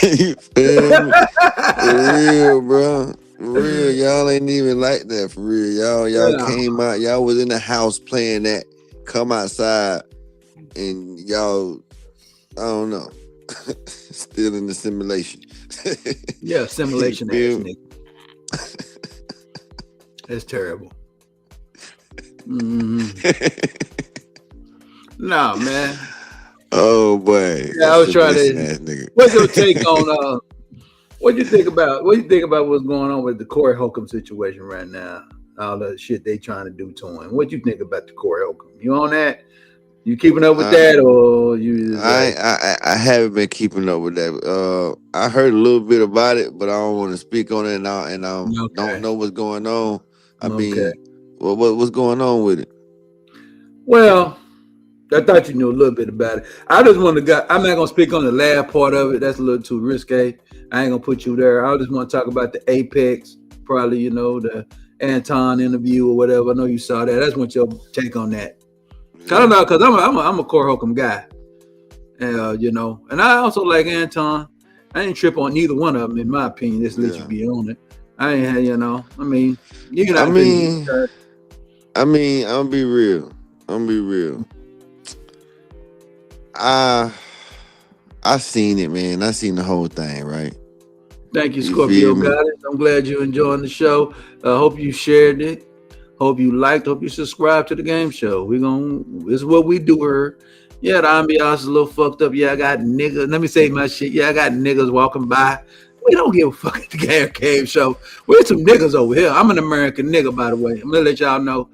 [SPEAKER 3] You feel me? For real, bro. For real, y'all ain't even like that. For real, y'all came out. Y'all was in the house playing that. Come outside, and y'all, I don't know, still in the simulation.
[SPEAKER 2] Yeah, simulation ass nigga. That's terrible. No, man.
[SPEAKER 3] Oh boy.
[SPEAKER 2] Yeah, I was trying to. What's your take on what you think about what's going on with the Corey Holcomb situation right now? All the shit they trying to do to him. What you think about the Corey Holcomb? You on that? You keeping up with that, or you? Just
[SPEAKER 3] I haven't been keeping up with that. I heard a little bit about it, but I don't want to speak on it, and I don't know what's going on. I mean, what's going on with it?
[SPEAKER 2] Well, I thought you knew a little bit about it. I just want to I'm not gonna speak on the last part of it. That's a little too risque. I ain't gonna put you there. I just want to talk about the Apex, probably the Anton interview or whatever. I know you saw that. That's what your take on that. I don't know, because I'm a Corey Holcomb guy, and I also like Anton. I ain't trip on neither one of them, in my opinion. Just let you be on it. I ain't had, I mean, you can.
[SPEAKER 3] I mean, I'm gonna be real. I seen it, man. I seen the whole thing, right?
[SPEAKER 2] Thank you, Scorpio Goddess. I'm glad you're enjoying the show. Hope you shared it. Hope you liked. Hope you subscribe to the game show. This is what we do here. Yeah, the ambiance is a little fucked up. Yeah, I got niggas. Let me say my shit. Yeah, I got niggas walking by. We don't give a fuck at the game show. We're some niggas over here. I'm an American nigga, by the way. I'm gonna let y'all know.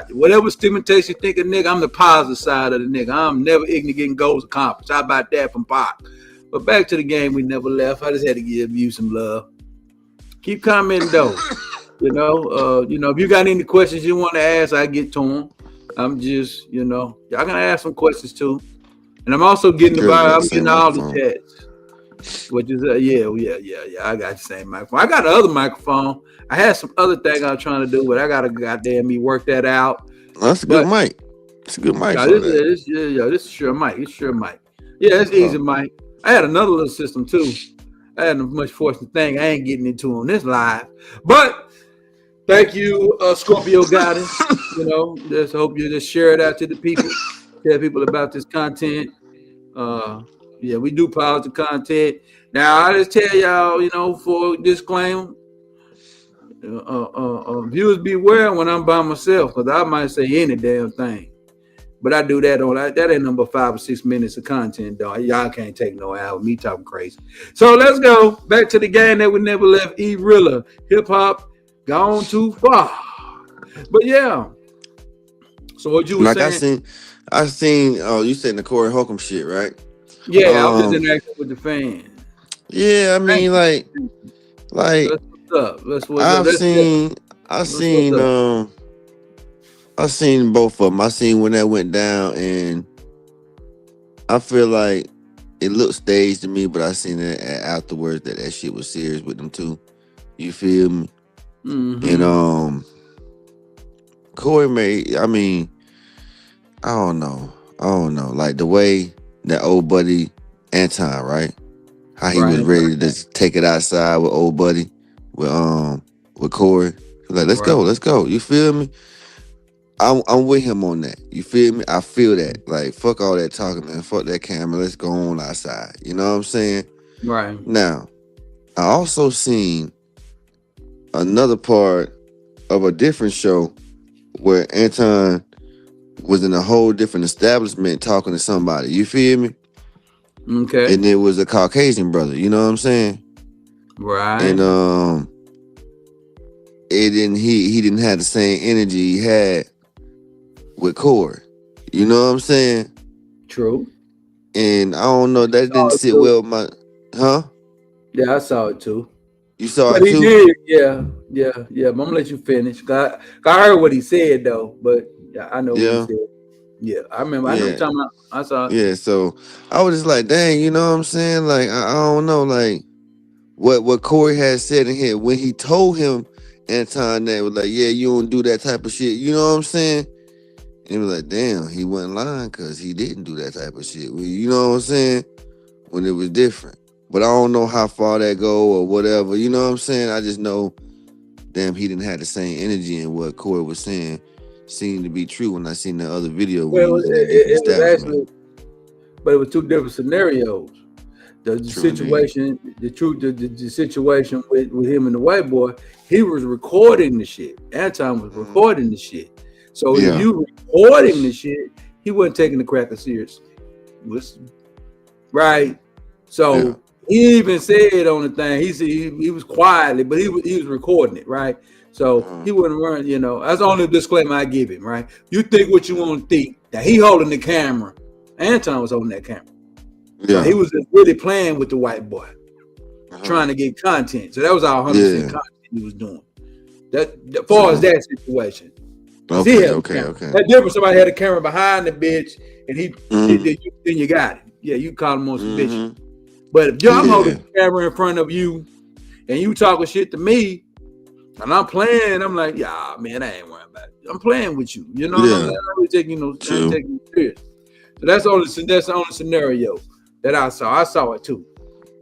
[SPEAKER 2] Whatever stigmatization you think of nigga, I'm the positive side of the nigga. I'm never ignorant getting goals accomplished. How about that from Pac? But back to the game, we never left. I just had to give you some love. Keep commenting though. If you got any questions you want to ask, I get to them. I'm just, y'all can ask some questions too. And I'm also getting I'm getting all the chats. Which is yeah. I got the same microphone. I got another microphone. I had some other thing I was trying to do, but I gotta goddamn me work that out.
[SPEAKER 3] That's a good mic. It's a good mic.
[SPEAKER 2] This is sure mic. It's sure mic. Yeah, it's easy mic. I had another little system too. I had a much fortunate thing I ain't getting into on this live. But thank you, Scorpio Goddess. Just hope you just share it out to the people. Tell people about this content. We do positive content. Now I just tell y'all, for disclaimer, viewers beware when I'm by myself, because I might say any damn thing. But I do that that ain't number 5 or 6 minutes of content, though. Y'all can't take no hour me talking crazy. So let's go back to the game that we never left. E-Rilla, hip hop gone too far. But yeah. So what you were saying?
[SPEAKER 3] I seen. Oh, you said the Corey Holcomb shit, right?
[SPEAKER 2] Yeah, I was just interacting with the fans.
[SPEAKER 3] Yeah, I mean, like Like
[SPEAKER 2] what's up. Let's what's up.
[SPEAKER 3] I've
[SPEAKER 2] Let's
[SPEAKER 3] seen,
[SPEAKER 2] what's up.
[SPEAKER 3] I seen both of them. I seen when that went down, and I feel like it looked staged to me, but I seen it afterwards that shit was serious with them too. You feel me?
[SPEAKER 2] Mm-hmm.
[SPEAKER 3] And Corey made. I mean, I don't know. Like the way that old buddy Anton, right? How he was
[SPEAKER 2] Right.
[SPEAKER 3] ready to take it outside with old buddy, with Corey. He was like,
[SPEAKER 2] Right.
[SPEAKER 3] let's go. You feel me? I'm with him on that. You feel me? I feel that. Like, fuck all that talking, man. Fuck that camera. Let's go on outside. You know what I'm saying?
[SPEAKER 2] Right.
[SPEAKER 3] Now, I also seen another part of a different show where Anton was in a whole different establishment talking to somebody. You feel me?
[SPEAKER 2] Okay.
[SPEAKER 3] And it was a Caucasian brother. You know what I'm saying?
[SPEAKER 2] Right.
[SPEAKER 3] And he didn't have the same energy he had with Corey. You know what I'm saying?
[SPEAKER 2] True.
[SPEAKER 3] And I don't know, that didn't sit
[SPEAKER 2] True.
[SPEAKER 3] well with my
[SPEAKER 2] Yeah, I saw it too.
[SPEAKER 3] You saw
[SPEAKER 2] But
[SPEAKER 3] it
[SPEAKER 2] he
[SPEAKER 3] too?
[SPEAKER 2] did, yeah. But I'm gonna let you finish. I heard what he said though, but yeah, I know what he
[SPEAKER 3] Yeah.
[SPEAKER 2] said. Yeah, I remember. I know what
[SPEAKER 3] Yeah.
[SPEAKER 2] you're talking about. I saw it.
[SPEAKER 3] Yeah. So I was just like, dang, you know what I'm saying? Like, I don't know, like what Corey had said in here when he told him Anton that was like, yeah, you don't do that type of shit. You know what I'm saying? And he was like, damn, he wasn't lying because he didn't do that type of shit. You know what I'm saying? When it was different. But I don't know how far that go or whatever. You know what I'm saying? I just know, damn, he didn't have the same energy, and what Corey was saying seemed to be true when I seen the other video when he
[SPEAKER 2] Well,
[SPEAKER 3] was in a different
[SPEAKER 2] it was
[SPEAKER 3] establishment.
[SPEAKER 2] actually, but it was two different scenarios. The
[SPEAKER 3] True
[SPEAKER 2] situation, the situation with him and the white boy, he was recording the shit. Anton was recording the shit. So if you recording the shit, he wasn't taking the cracker seriously. Right. So he even said on the thing, he said he was quietly, but he was recording it, right? So he wouldn't run, you know. That's the only disclaimer I give him, right? You think what you want to think. That he holding the camera. Anton was holding that camera.
[SPEAKER 3] Yeah.
[SPEAKER 2] So he was just really playing with the white boy, trying to get content. So that was our 100% content he was doing. That as far as that situation.
[SPEAKER 3] Okay.
[SPEAKER 2] That different. Somebody had a camera behind the bitch, and then you got it. Yeah, you call him on some bitch. But if I'm holding the camera in front of you, and you talking shit to me, and I'm playing, I'm like, yeah, man, I ain't worrying about it. I'm playing with you. You know what I'm saying? I'm really taking you serious. So that's the only scenario that I saw. I saw it too.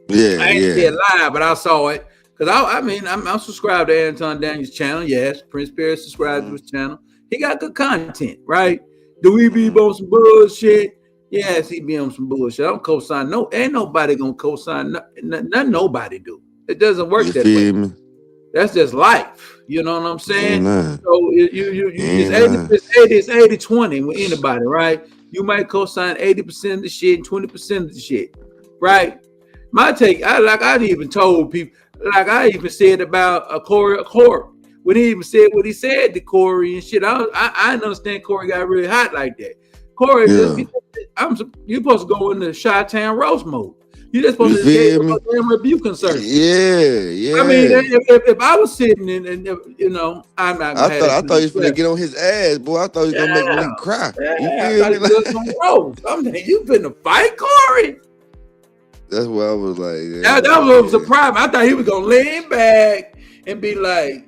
[SPEAKER 3] Yeah,
[SPEAKER 2] I ain't see it live, but I saw it. Because I'm subscribed to Anton Daniels' channel. Yes, Prince Perry subscribed to his channel. He got good content, right? Do we be on some bullshit? Yes, he be on some bullshit. I don't co-sign. No, ain't nobody gonna co-sign. Nothing nobody do. It doesn't work that way.
[SPEAKER 3] Me?
[SPEAKER 2] That's just life. You know what I'm saying? So it's 80-20 with anybody, right? You might co-sign 80% of the shit and 20% of the shit, right? My take, I even told people, like I even said about Corey when he even said what he said to Corey and shit. I didn't understand Corey got really hot like that. Corey, you supposed to go into Chi-Town roast mode. You just supposed to get a damn rebuking service.
[SPEAKER 3] Yeah.
[SPEAKER 2] I mean, if I was sitting and you know, I'm not.
[SPEAKER 3] I thought he was gonna get on his ass, boy. I thought he was gonna make me cry.
[SPEAKER 2] You feel me? I'm thinking you finna fight Corey.
[SPEAKER 3] That's what I was like.
[SPEAKER 2] Yeah, that was a surprise. I thought he was gonna lean back and be like,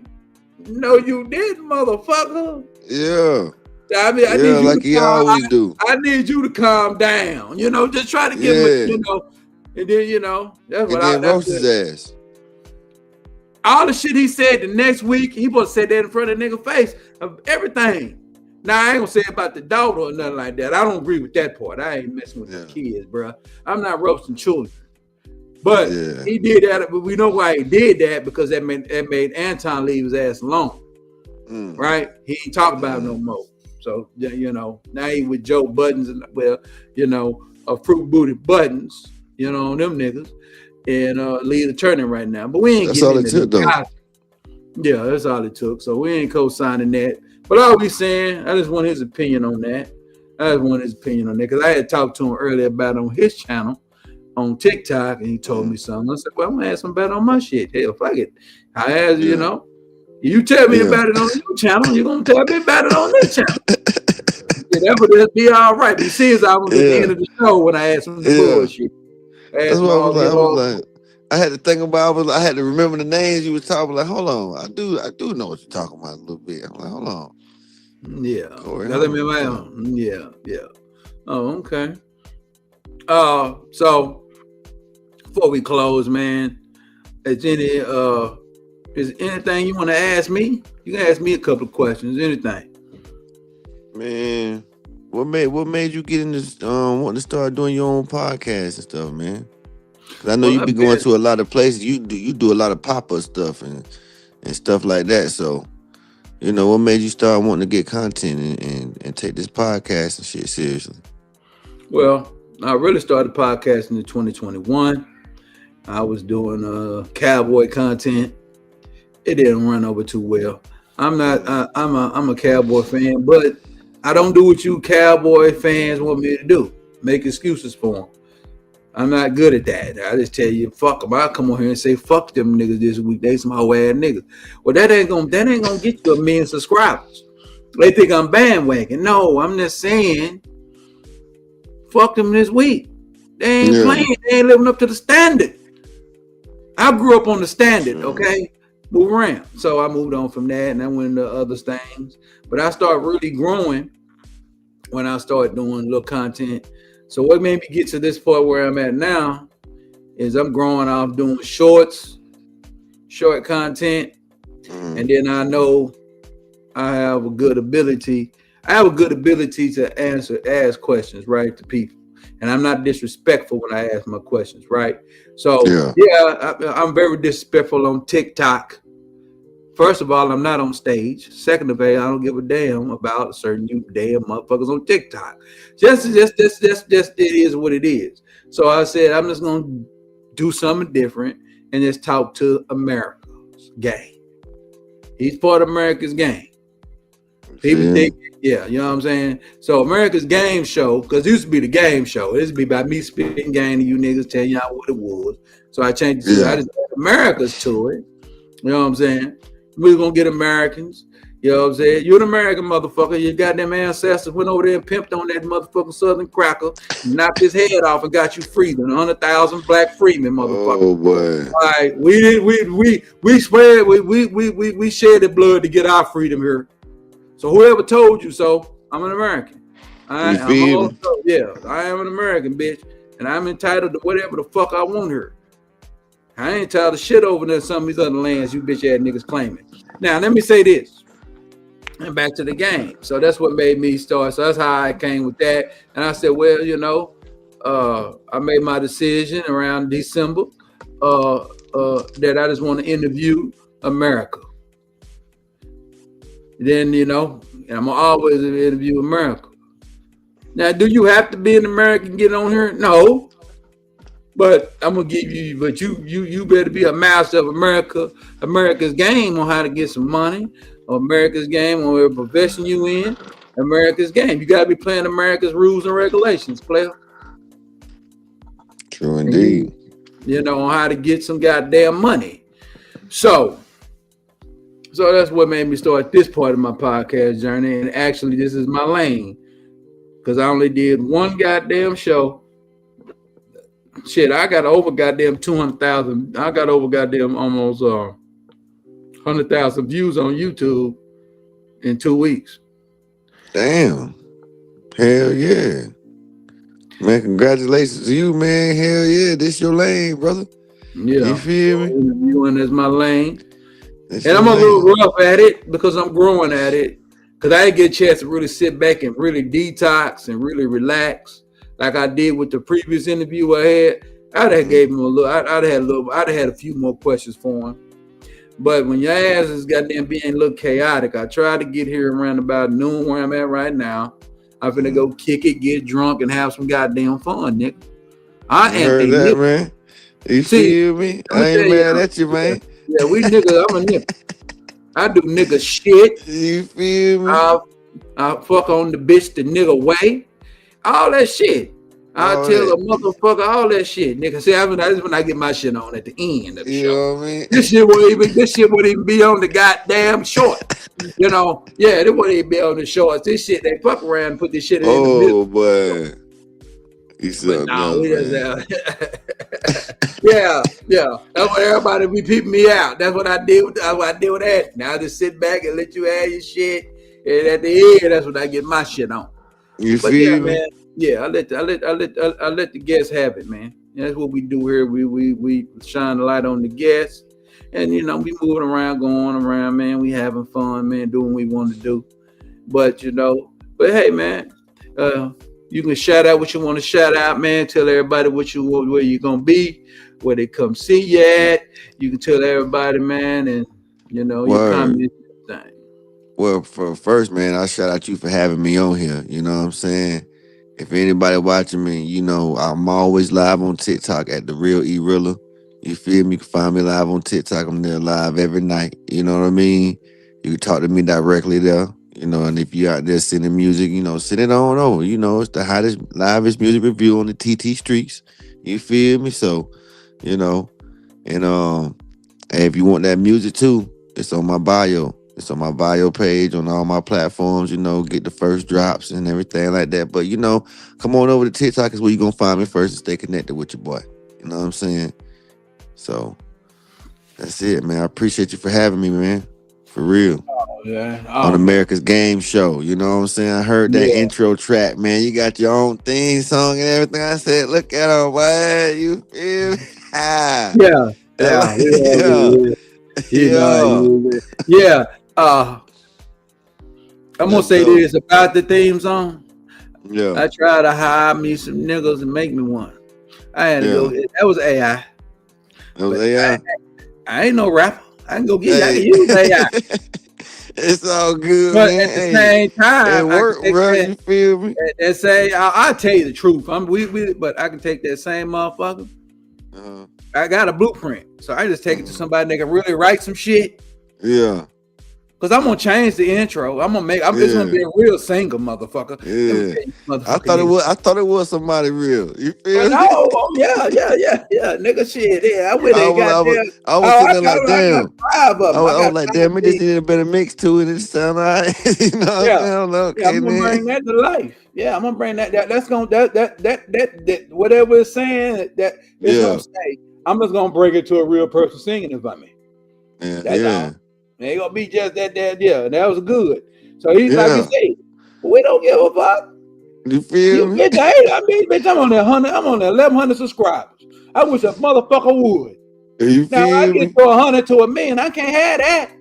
[SPEAKER 2] "No, you didn't, motherfucker."
[SPEAKER 3] Yeah.
[SPEAKER 2] I mean, I need you
[SPEAKER 3] like he always do.
[SPEAKER 2] I need you to calm down. You know, just try to give him, you know, and then you know that's what I
[SPEAKER 3] roast his ass.
[SPEAKER 2] All the shit he said the next week, he supposed to say that in front of the nigga face of everything. Now I ain't gonna say about the daughter or nothing like that. I don't agree with that part. I ain't messing with the kids, bro. I'm not roasting children. But he did that. But we know why he did that, because that made Anton leave his ass alone. Right? He ain't talk about it no more. So you know, now he with Joe Buttons and Fruit Booty Buttons, you know, them niggas, and lead the turning right now. But we ain't
[SPEAKER 3] that's
[SPEAKER 2] getting
[SPEAKER 3] all it took though.
[SPEAKER 2] Yeah, that's all it took. So we ain't co-signing that. But all we saying, I just want his opinion on that. Because I had talked to him earlier about it on his channel. on TikTok, and he told me something. I said, well, I'm gonna ask him about it on my shit. Hell, fuck it. I asked, you know, you tell me about it on your channel, you're gonna tell me about it on this channel. That would be all right. But you see, I was at the end of the show when I asked him the bullshit.
[SPEAKER 3] That's what I was like. I had to think about. I had to remember the names you was talking. Like, hold on, I do know what you're talking about a little bit. I'm like, hold on.
[SPEAKER 2] Yeah.
[SPEAKER 3] Corey,
[SPEAKER 2] yeah. Oh, okay. So before we close, man, is anything you want to ask me? You can ask me a couple of questions. Anything.
[SPEAKER 3] Man, what made you get in this? Want to start doing your own podcast and stuff, man? I know you be going to a lot of places. You do a lot of pop-up stuff and stuff like that. So, you know, what made you start wanting to get content and take this podcast and shit seriously?
[SPEAKER 2] Well, I really started podcasting in 2021. I was doing cowboy content. It didn't run over too well. I'm a cowboy fan, but I don't do what you cowboy fans want me to do. Make excuses for them. I'm not good at that. I just tell you, fuck them. I'll come on here and say, fuck them niggas this week. They some hoe ass niggas. Well, that ain't gonna get you 1 million subscribers. They think I'm bandwagon. No, I'm just saying, fuck them this week. They ain't playing. They ain't living up to the standard. I grew up on the standard, okay? Move around. So I moved on from that and I went into other things. But I started really growing when I started doing little content. So what made me get to this point where I'm at now is I'm growing off doing short content. And then I know I have a good ability. To ask questions, right, to people. And I'm not disrespectful when I ask my questions, right? So, I'm very disrespectful on TikTok. First of all, I'm not on stage. Second of all, I don't give a damn about certain you damn motherfuckers on TikTok. Just it is what it is. So I said, I'm just going to do something different and just talk to America's game. He's part of America's game. People think, you know what I'm saying? So America's Game Show, because it used to be the game show. It used to be about me spitting game to you niggas, telling y'all what it was. So I changed it to I just added America's to it. You know what I'm saying? We're going to get Americans. You know what I'm saying? You're an American motherfucker. Your goddamn ancestors went over there and pimped on that motherfucking Southern cracker, knocked his head off and got you freedom. 100,000 black freemen, motherfucker. Oh boy! All right, we swear we shed the blood to get our freedom here. So whoever told you so, I'm an American. I am an American, bitch, and I'm entitled to whatever the fuck I want here. I ain't entitled to shit over there some of these other lands you bitch ass niggas claiming. Now let me say this. And back to the game. So that's what made me start. So that's how I came with that. And I said, well, you know, I made my decision around December that I just want to interview America. Then, you know, and I'm always interview America. Now, do you have to be an American to get on here? No. But I'm gonna give you, but you better be a master of America's game on how to get some money, or America's game on whatever profession you in, America's game. You gotta be playing America's rules and regulations, player.
[SPEAKER 3] True indeed.
[SPEAKER 2] You know, on how to get some goddamn money. So that's what made me start this part of my podcast journey. And actually, this is my lane, because I only did one goddamn show. Shit, I got over goddamn 200,000. I got over goddamn almost 100,000 views on YouTube in 2 weeks.
[SPEAKER 3] Damn. Hell yeah. Man, congratulations to you, man. Hell yeah. This your lane, brother.
[SPEAKER 2] Yeah.
[SPEAKER 3] You feel me?
[SPEAKER 2] Interviewing is my lane. And I'm a little rough at it because I'm growing at it. Because I didn't get a chance to really sit back and really detox and really relax like I did with the previous interview I had. I'd have gave him a little. I'd have had a few more questions for him. But when your ass is goddamn being a little chaotic, I tried to get here around about noon where I'm at right now. I'm finna go kick it, get drunk, and have some goddamn fun, nigga. I
[SPEAKER 3] heard that, man. You feel me? I ain't mad at you, man.
[SPEAKER 2] Yeah, we niggas. I'm a nigga. I do nigga shit.
[SPEAKER 3] You feel me?
[SPEAKER 2] I fuck on the bitch the nigga way. All that shit. I tell a motherfucker all that shit, nigga. See, that's when I get my shit on at the end of the show.
[SPEAKER 3] Know what I mean?
[SPEAKER 2] This shit won't even be on the goddamn short. You know, yeah, it won't even be on the shorts. This shit, they fuck around and put this shit in the middle.
[SPEAKER 3] Oh boy.
[SPEAKER 2] But no, we just yeah. That's what everybody be peeping me out. That's what I did. That's what I did with that. Now I just sit back and let you add your shit, and at the end, that's when I get my shit on.
[SPEAKER 3] You feel me?
[SPEAKER 2] Man. Yeah, I let the guests have it, man. That's what we do here. We shine the light on the guests, and we moving around, going around, man. We having fun, man, doing what we want to do. But hey, man, you can shout out what you want to shout out, man. Tell everybody where you're gonna be, where they come see you at. You can tell everybody, man, and your comment.
[SPEAKER 3] Well, for first, man, I shout out you for having me on here. You know what I'm saying? If anybody watching me, I'm always live on TikTok at the real E-Rilla. You feel me? You can find me live on TikTok. I'm there live every night. You know what I mean? You can talk to me directly there. And if you out there sending music, send it on over. It's the hottest, livest music review on the TT streets. You feel me? So, and if you want that music too, it's on my bio. It's on my bio page on all my platforms, get the first drops and everything like that. But, come on over to TikTok is where you're going to find me first and stay connected with your boy. You know what I'm saying? So, that's it, man. I appreciate you for having me, man. For real.
[SPEAKER 2] Oh, yeah.
[SPEAKER 3] On America's Game Show. You know what I'm saying? I heard that intro track, man. You got your own theme song and everything. I said, look at him, boy. You feel me?
[SPEAKER 2] Yeah. I'm gonna say this about the theme song.
[SPEAKER 3] Yeah.
[SPEAKER 2] I tried to hire me some niggas and make me one. I had to go. That was AI.
[SPEAKER 3] That was AI.
[SPEAKER 2] I ain't no rapper. I can go get it. I can use AI.
[SPEAKER 3] It's all good,
[SPEAKER 2] but
[SPEAKER 3] man.
[SPEAKER 2] At the same time,
[SPEAKER 3] it work, bro. You feel me?
[SPEAKER 2] And say, I'll tell you the truth. But I can take that same motherfucker. I got a blueprint, so I just take it to somebody that can really write some shit.
[SPEAKER 3] Yeah.
[SPEAKER 2] Cause I'm gonna change the intro. I'm just gonna be a real singer, motherfucker.
[SPEAKER 3] Yeah. I thought it was somebody real. You feel me?
[SPEAKER 2] Yeah. Nigga, shit. Yeah, I went there.
[SPEAKER 3] I was sitting like, damn. I was like, damn. It just needed a better mix to it. It sound alright. You know what I'm saying? Okay,
[SPEAKER 2] I'm gonna bring that to life. Yeah, I'm gonna bring that. That's gonna that whatever it's saying that it's gonna say. I'm just gonna bring it to a real person singing it for me.
[SPEAKER 3] Yeah.
[SPEAKER 2] It ain't gonna be just that, that was good. So he's like you say, we don't give a fuck.
[SPEAKER 3] You feel me?
[SPEAKER 2] Bitch, I'm on that 100. I'm on that 1,100 subscribers. I wish a motherfucker would.
[SPEAKER 3] You
[SPEAKER 2] now
[SPEAKER 3] feel
[SPEAKER 2] I
[SPEAKER 3] me?
[SPEAKER 2] get to 100 to 1,000,000. I can't have that.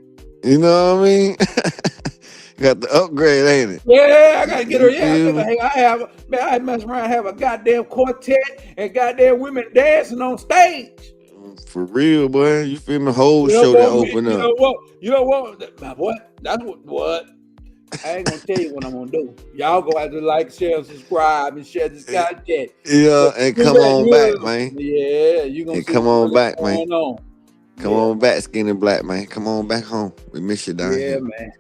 [SPEAKER 3] You know what I mean? You got the upgrade, ain't it?
[SPEAKER 2] Yeah, I gotta get her. Yeah, I mess around, have a goddamn quartet and goddamn women dancing on stage.
[SPEAKER 3] For real, boy. You feel me? Whole show that open up.
[SPEAKER 2] You know what? My boy, that's what. I ain't gonna tell you what I'm gonna do. Y'all go out to like, share, and subscribe, and share this content.
[SPEAKER 3] Yeah, and come on back, man.
[SPEAKER 2] Yeah, you gonna
[SPEAKER 3] come on back, man.
[SPEAKER 2] Come
[SPEAKER 3] on back, Skinny Black, man. Come on back home. We miss you down here.
[SPEAKER 2] Yeah, man.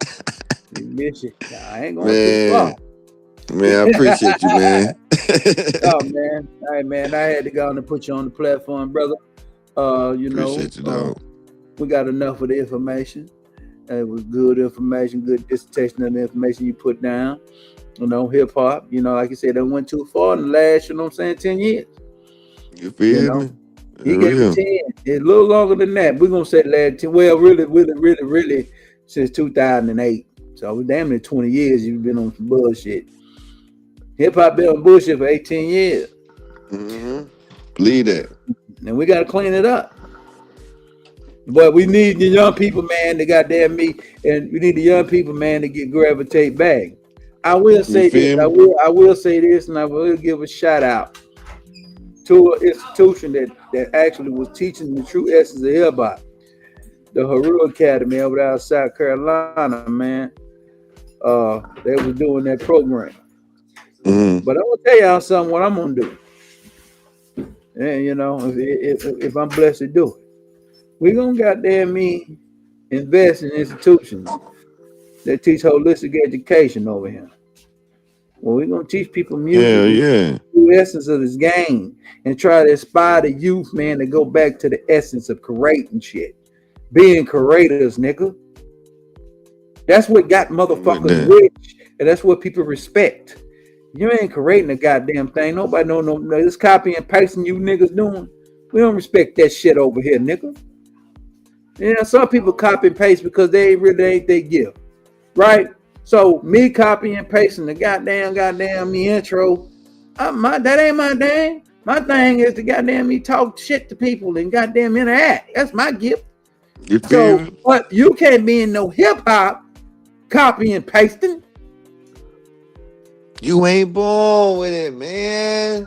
[SPEAKER 2] We miss you. I ain't gonna too far.
[SPEAKER 3] Man, I appreciate you, man.
[SPEAKER 2] Oh man, all right, man. I had to go on and put you on the platform, brother.
[SPEAKER 3] Appreciate you, dog.
[SPEAKER 2] We got enough of the information. It was good information, good dissertation of the information you put down. Hip hop. Like you said, that went too far in the last, 10 years.
[SPEAKER 3] You feel me?
[SPEAKER 2] He gave me 10. It's a little longer than that. We're gonna say last 10. Well, really, since 2008. So damn near 20 years you've been on some bullshit. Hip hop been on bullshit for 18 years.
[SPEAKER 3] Mm-hmm. Believe that.
[SPEAKER 2] And we gotta clean it up. But we need the young people, man, to goddamn me, and we need the young people, man, to gravitate back. I will say this. I will say this, and I will give a shout out to an institution that actually was teaching the true essence of hip hop, the E-Rilla Academy over there in South Carolina, man. They was doing that program.
[SPEAKER 3] Mm-hmm.
[SPEAKER 2] But I'm gonna tell y'all something. What I'm gonna do, and if I'm blessed to do it. We're gonna goddamn me invest in institutions that teach holistic education over here. Well, we're gonna teach people
[SPEAKER 3] Yeah,
[SPEAKER 2] music,
[SPEAKER 3] yeah.
[SPEAKER 2] the essence of this game, and try to inspire the youth, man, to go back to the essence of creating shit, being creators, nigga. That's what got
[SPEAKER 3] With
[SPEAKER 2] motherfuckers
[SPEAKER 3] that.
[SPEAKER 2] rich, and that's what people respect. You ain't creating a goddamn thing. Nobody no this copy and pasting you niggas doing. We don't respect that shit over here, nigga. Yeah, some people copy and paste because they ain't really ain't they give, right? So me copy and pasting the goddamn me intro, that ain't my thing. My thing is to goddamn me talk shit to people and goddamn interact. That's my gift.
[SPEAKER 3] You feel
[SPEAKER 2] So,
[SPEAKER 3] me?
[SPEAKER 2] but you can't be in no hip hop copy and pasting.
[SPEAKER 3] You ain't born with it, man.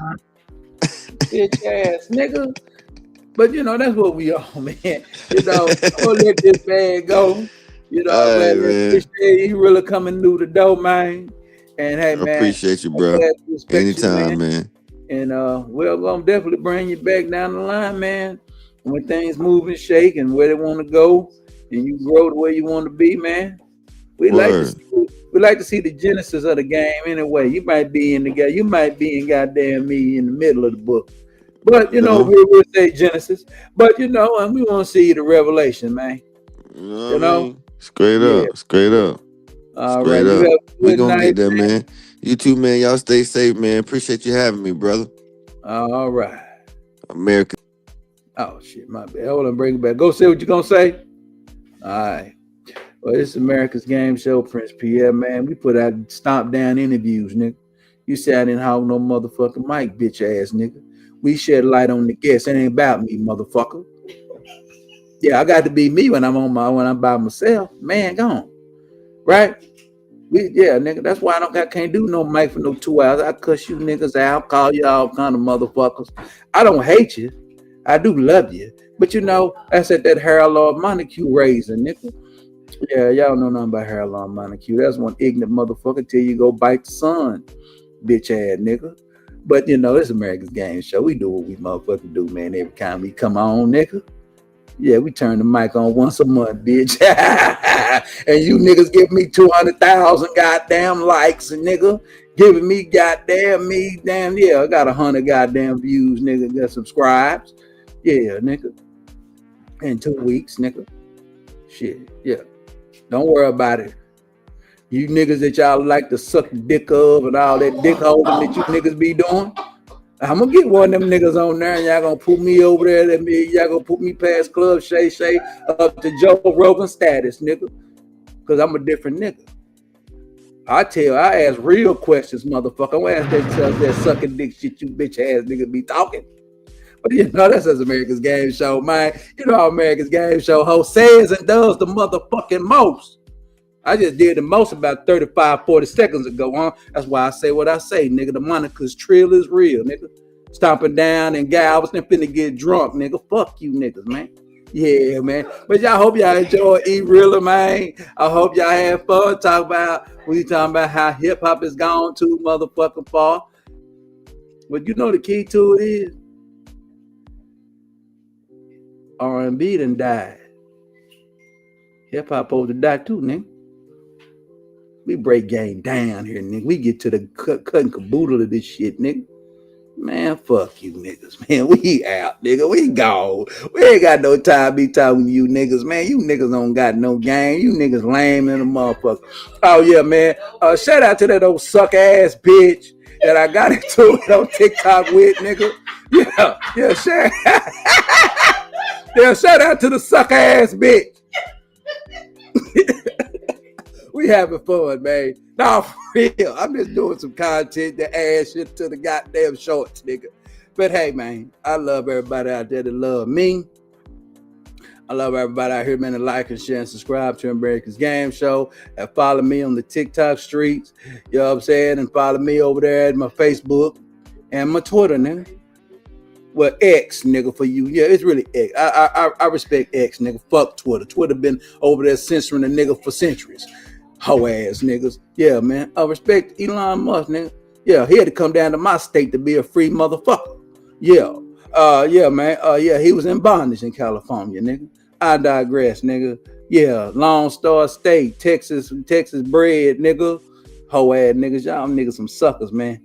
[SPEAKER 2] Bitch ass nigga. But you know, that's what we are, man. You know, I'm gonna let this man go. You know, I'm
[SPEAKER 3] All
[SPEAKER 2] glad
[SPEAKER 3] right,
[SPEAKER 2] that
[SPEAKER 3] man.
[SPEAKER 2] appreciate you really coming through the door, man. And hey
[SPEAKER 3] I
[SPEAKER 2] man,
[SPEAKER 3] appreciate you,
[SPEAKER 2] I'm
[SPEAKER 3] bro.
[SPEAKER 2] glad to respect you, man.
[SPEAKER 3] Anytime, man.
[SPEAKER 2] And we're gonna definitely bring you back down the line, man. When things move and shake and where they want to go, and you grow to where you want to be, man.
[SPEAKER 3] Word.
[SPEAKER 2] We like to see the genesis of the game anyway. You might be in the game, you might be in goddamn me in the middle of the book. But you
[SPEAKER 3] You
[SPEAKER 2] know,
[SPEAKER 3] know?
[SPEAKER 2] we'll say Genesis. But you know, and we want to see the revelation, man.
[SPEAKER 3] You know
[SPEAKER 2] You
[SPEAKER 3] what I
[SPEAKER 2] know?
[SPEAKER 3] mean? Straight
[SPEAKER 2] Yeah.
[SPEAKER 3] up. Straight up.
[SPEAKER 2] All
[SPEAKER 3] Straight
[SPEAKER 2] right. You
[SPEAKER 3] up.
[SPEAKER 2] have a
[SPEAKER 3] We
[SPEAKER 2] good
[SPEAKER 3] gonna
[SPEAKER 2] night.
[SPEAKER 3] get there, man. You too, man. Y'all stay safe, man. Appreciate you having me, brother.
[SPEAKER 2] All right.
[SPEAKER 3] America.
[SPEAKER 2] Oh shit, my bad. Hold on, bring it back. Go say what you gonna say. All right. Well, this is America's Game Show, Prince Pierre, man. We put out stomp down interviews, nigga. You say I didn't hog no motherfucking mic, bitch ass nigga. We shed light on the guests. It ain't about me, motherfucker. Yeah, I got to be me when I'm by myself. Man, gone. Right? Nigga. That's why can't do no mic for no 2 hours. I cuss you niggas out, call you all kind of motherfuckers. I don't hate you. I do love you. But you know, that's at that hair lord Montague raising, nigga. Yeah, y'all know nothing about hair lord Montague. That's one ignorant motherfucker till you go bite the sun, bitch ass nigga. But you know, it's America's Game Show. We do what we motherfucking do, man. Every time we come on, nigga. Yeah, we turn the mic on once a month, bitch. And you niggas give me 200,000 goddamn likes, and nigga giving me goddamn yeah, I got 100 goddamn views, nigga, that subscribes. Yeah, nigga. In 2 weeks, nigga. Shit, yeah. Don't worry about it. You niggas that y'all like to suck the dick of and all that dick holding that you niggas be doing. I'm gonna get one of them niggas on there, and y'all gonna put me over there. Y'all gonna put me past Club Shay Shay up to Joe Rogan status, nigga. Cause I'm a different nigga. I ask real questions, motherfucker. I ask that sucking dick shit you bitch ass niggas be talking. But you know, that's as America's Game Show, man. You know how America's Game Show host says and does the motherfucking most. I just did the most about 35, 40 seconds ago, huh? That's why I say what I say, nigga. The Monica's trill is real, nigga. Stomping down and Galveston finna get drunk, nigga. Fuck you niggas, man. Yeah, man. But y'all hope y'all enjoy E-Rilla, man. I hope y'all have fun. We talking about how hip-hop has gone too motherfucking far. But you know the key to it is R&B done died. Hip-hop supposed to die too, nigga. We break game down here, nigga. We get to the cut and caboodle of this shit, nigga. Man, fuck you niggas, man. We out, nigga. We gone. We ain't got no time to be talking to you niggas, man. You niggas don't got no game. You niggas lame in a motherfucker. Oh, yeah, man. Shout out to that old suck-ass bitch that I got into it on TikTok with, nigga. Yeah, shout out to the suck-ass bitch. We having fun, man. Nah, for real. I'm just doing some content to add shit to the goddamn shorts, nigga. But hey, man, I love everybody out there that love me. I love everybody out here, man, to like and share and subscribe to America's Game Show. And follow me on the TikTok streets. You know what I'm saying? And follow me over there at my Facebook and my Twitter, nigga. Well, X, nigga, for you. Yeah, it's really X. I respect X, nigga. Fuck Twitter. Twitter been over there censoring a nigga for centuries. Hoe ass niggas. Yeah, man. I respect Elon Musk, nigga. Yeah, he had to come down to my state to be a free motherfucker. Yeah. Yeah, man. Yeah, he was in bondage in California, nigga. I digress, nigga. Yeah, Lone Star State, Texas bred, nigga. Hoe ass niggas, y'all niggas some suckers, man.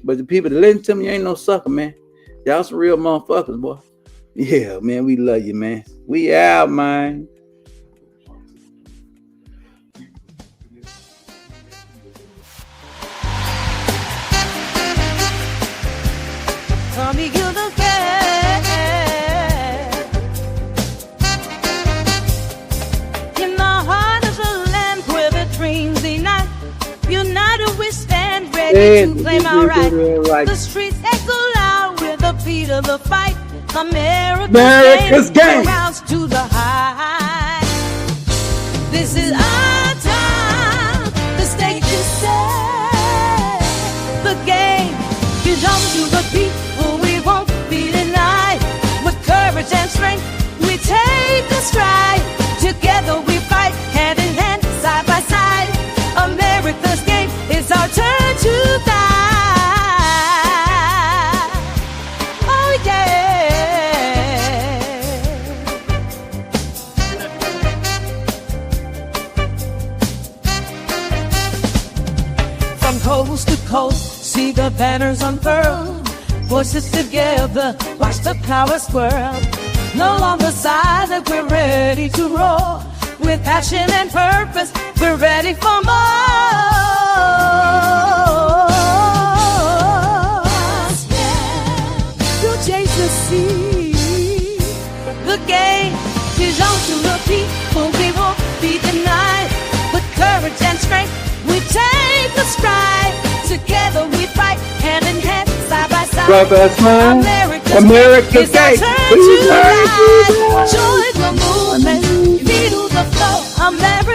[SPEAKER 2] But the people that listen to me ain't no sucker, man. Y'all some real motherfuckers, boy. Yeah, man, we love you, man. We out, man.
[SPEAKER 1] Tommy, you don't care. In the heart of the land where the dreams unite, united we stand ready to claim our right. The streets echo loud with the beat of the fight. America's game rounds to the high. This is our time. The stage is set. The game belongs to the people. We won't be denied. With courage and strength, we take a stride. Together we fight, hand in hand, side by side. America's game, it's our turn to die. Oh yeah. From coast to coast, see the banners unfurl. Voices together, watch the power swirl. No longer silent, we're ready to roar. With passion and purpose, we're ready for more. To chase the sea. The game belongs to the people. We won't be denied. With courage and strength, we take a stride. Together we fight, hand in hand, side by side. America's game. Join the movement, feel the flow. America.